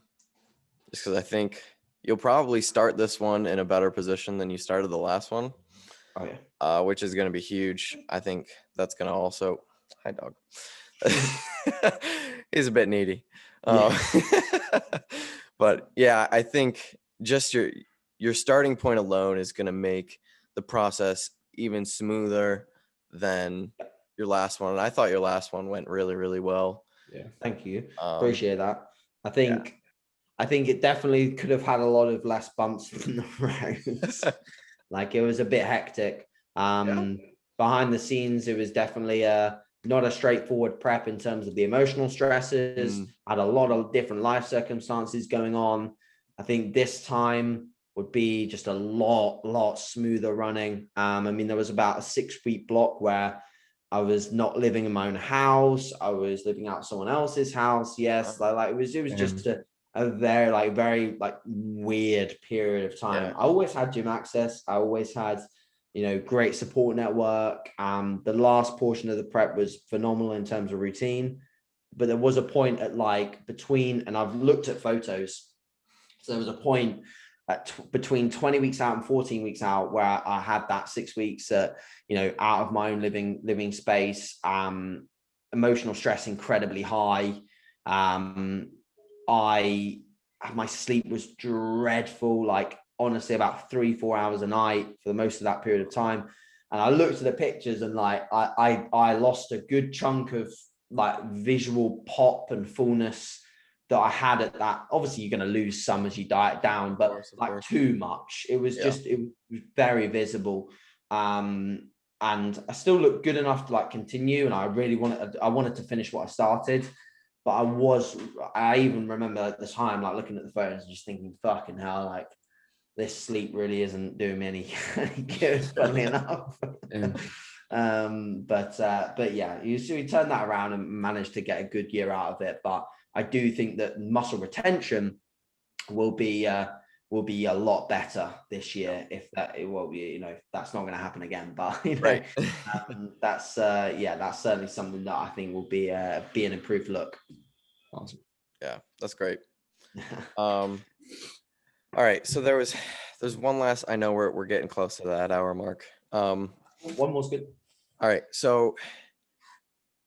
Just because I think you'll probably start this one in a better position than you started the last one. Oh yeah. Which is going to be huge. I think that's going to also, hi dog. He's a bit needy. But yeah, I think just your starting point alone is going to make the process even smoother than your last one. And I thought your last one went really, really well. Yeah, thank you. Appreciate that. I think it definitely could have had a lot of less bumps than the rounds. Like, it was a bit hectic. Behind the scenes, it was definitely not a straightforward prep in terms of the emotional stresses. Had a lot of different life circumstances going on. I think this time would be just a lot smoother running. I mean, there was about a 6-week block where I was not living in my own house. I was living out someone else's house. Yes, like it was just a very weird period of time. I always had gym access. I always had, great support network. The last portion of the prep was phenomenal in terms of routine, but there was a point at and I've looked at photos. So there was a point at between 20 weeks out and 14 weeks out where I had that 6 weeks out of my own living space. Emotional stress incredibly high. My sleep was dreadful, honestly about 3-4 hours a night for most of that period of time. And I looked at the pictures and I lost a good chunk of visual pop and fullness that I had at that. Obviously you're going to lose some as you diet down, but of course. Too much. It was it was very visible. And I still look good enough to continue. And I really wanted to finish what I started. But I even remember at the time, looking at the photos and just thinking, fucking hell, this sleep really isn't doing me any good, funnily enough. But yeah, you turn that around and manage to get a good year out of it. But I do think that muscle retention will be a lot better this year if that it will be, you know, that's not going to happen again. But you know, Right. that's certainly something that I think will be an improved look. Awesome. Yeah, that's great. All right, so there's one last. I know we're getting close to that hour mark. One more's good. All right, so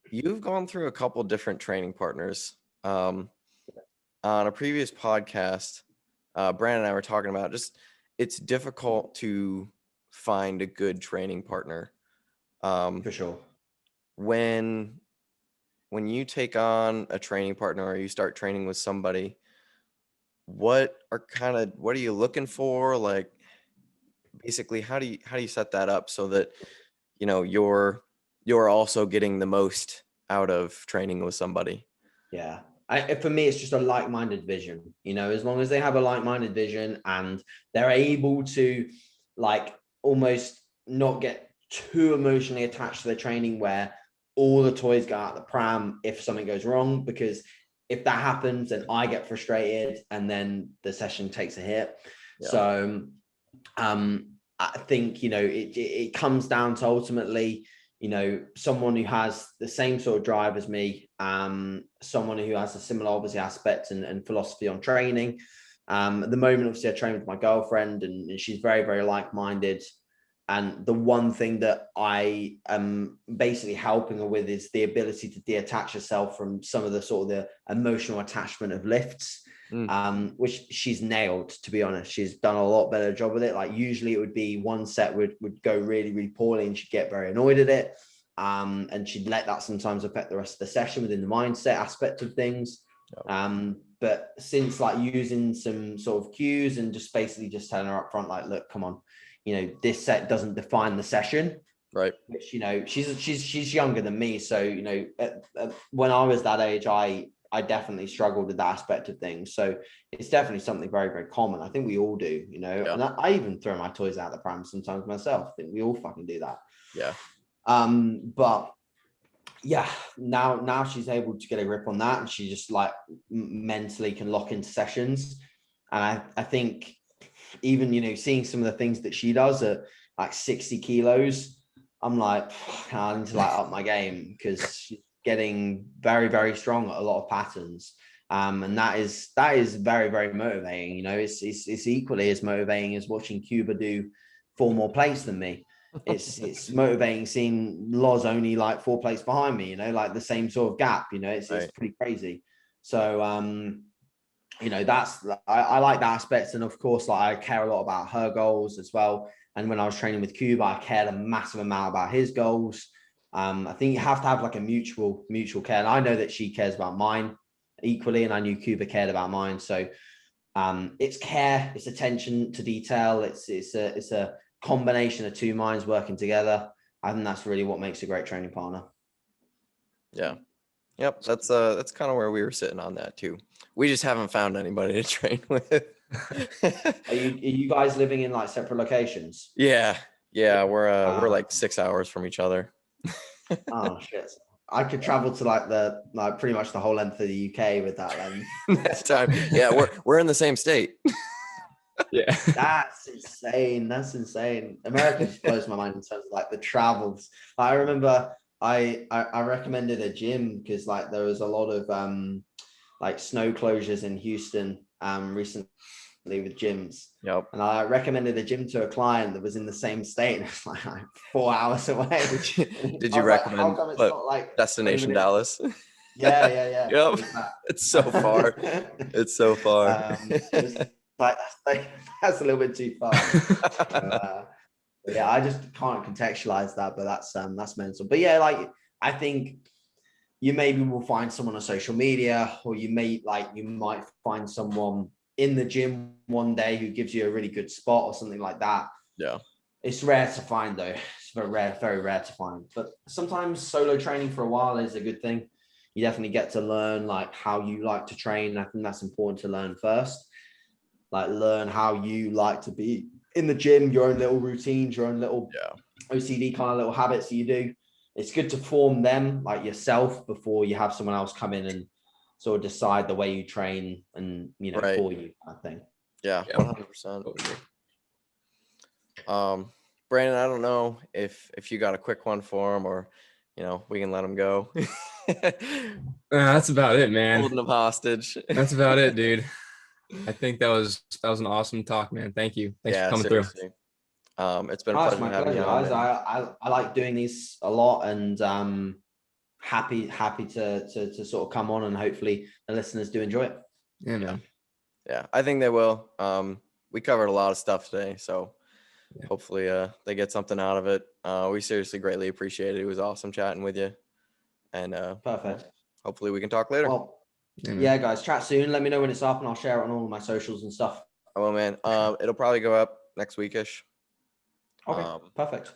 you've gone through a couple different training partners. On a previous podcast, Brandon and I were talking about just it's difficult to find a good training partner. For sure. When you take on a training partner or you start training with somebody, what are you looking for? Like, basically, how do you set that up so that, you know, you're also getting the most out of training with somebody? Yeah. For me, it's just a like-minded vision, you know, as long as they have a like-minded vision and they're able to like almost not get too emotionally attached to their training where all the toys go out the pram if something goes wrong, because if that happens, then I get frustrated and then the session takes a hit. Yeah. So I think, you know, it comes down to ultimately, you know, someone who has the same sort of drive as me, someone who has a similar, obviously, aspect and philosophy on training. At the moment, obviously, I train with my girlfriend and she's very, very like-minded. And the one thing that I am basically helping her with is the ability to detach herself from some of the sort of the emotional attachment of lifts. Which she's nailed, to be honest. She's done a lot better job with it. Like usually it would be one set would go really, really poorly and she'd get very annoyed at it. And she'd let that sometimes affect the rest of the session within the mindset aspect of things. But since like using some sort of cues and just basically just telling her up front, like, look, come on, you know, this set doesn't define the session. Right. Which, you know, she's younger than me. So, you know, when I was that age, I definitely struggled with that aspect of things. So it's definitely something very, very common. I think we all do, you know, and I even throw my toys out the pram sometimes myself. I think we all fucking do that. Yeah. But yeah, now she's able to get a grip on that and she just like mentally can lock into sessions. And I think even, you know, seeing some of the things that she does at like 60 kilos, I'm like, I need to like up my game because she's getting very, very strong at a lot of patterns. And that is very, very motivating. You know, it's equally as motivating as watching Cuba do 4 more plates than me. It's motivating seeing Loz only like 4 plates behind me, you know, like the same sort of gap, you know, it's pretty crazy. So, you know, I like that aspect. And of course, like I care a lot about her goals as well. And when I was training with Cuba, I cared a massive amount about his goals. I think you have to have like a mutual care. And I know that she cares about mine equally. And I knew Cuba cared about mine. So it's care, it's attention to detail. It's a combination of 2 minds working together. I think that's really what makes a great training partner. Yeah. Yep. That's kind of where we were sitting on that too. We just haven't found anybody to train with. Are you guys living in like separate locations? Yeah. We're like 6 hours from each other. Oh shit. I could travel to like pretty much the whole length of the UK with that then. Next time. Yeah, we're in the same state. Yeah. That's insane. America just blows my mind in terms of like the travels. I remember I recommended a gym because like there was a lot of like snow closures in Houston recently with gyms. Yep. And I recommended a gym to a client that was in the same state and it's like 4 hours away. Did you recommend how come it's not like Destination Dallas? Yeah. Yep. It's so far. It's so far. Like that's a little bit too far. Yeah, I just can't contextualize that, but that's mental. But yeah, like I think you maybe will find someone on social media, or you might find someone in the gym one day who gives you a really good spot or something like that. Yeah. It's rare to find though. It's very rare to find. But sometimes solo training for a while is a good thing. You definitely get to learn like how you like to train. I think that's important to learn first. Like learn how you like to be in the gym, your own little routines, your own little OCD kind of little habits that you do. It's good to form them like yourself before you have someone else come in and sort of decide the way you train and, you know, Right. for you kind of thing. Yeah, Yeah. 100%. Brandon, I don't know if you got a quick one for him, or we can let him go. That's about it, man. Holding him hostage. That's about it, dude. I think that was an awesome talk, man. Thank you. Thanks for coming through. Seriously. It's been a Oh, it's pleasure my having pleasure, you on, guys. man. I like doing these a lot, and happy to sort of come on, and hopefully the listeners do enjoy it. Yeah, man. Yeah, I think they will. We covered a lot of stuff today, so Yeah. hopefully they get something out of it. We seriously greatly appreciate it. It was awesome chatting with you, and Perfect. hopefully we can talk later. Well, Yeah, man. yeah, guys, chat soon. Let me know when it's up, and I'll share it on all of my socials and stuff. Oh man, it'll probably go up next weekish. Okay, perfect.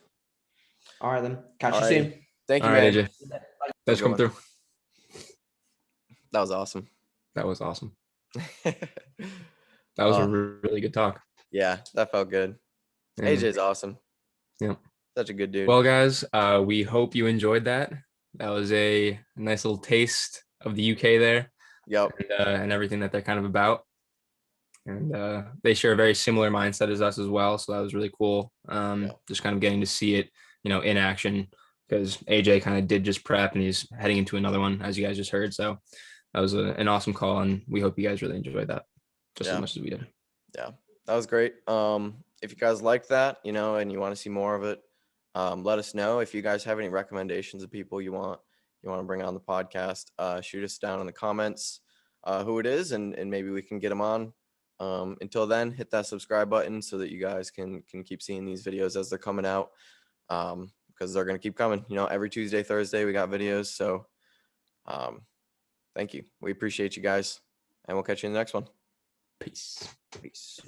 All right, then. Catch you alrighty. soon. Thank you, All right, man. AJ. Thanks for coming through. That was awesome. That was awesome. That was a really good talk. Yeah, that felt good. Yeah. AJ's awesome. Yeah. Such a good dude. Well, guys, we hope you enjoyed that. That was a nice little taste of the UK there. Yep. And everything that they're kind of about. And they share a very similar mindset as us as well. So that was really cool. Just kind of getting to see it, in action, because AJ kind of did just prep and he's heading into another one, as you guys just heard. So that was an awesome call. And we hope you guys really enjoyed that just as much as we did. Yeah, that was great. If you guys like that, and you want to see more of it, let us know. If you guys have any recommendations of people you want to bring on the podcast, shoot us down in the comments who it is, and maybe we can get them on. Until then, hit that subscribe button so that you guys can keep seeing these videos as they're coming out, because they're going to keep coming. Every Tuesday, Thursday, we got videos. So thank you. We appreciate you guys, and we'll catch you in the next one. Peace. Peace.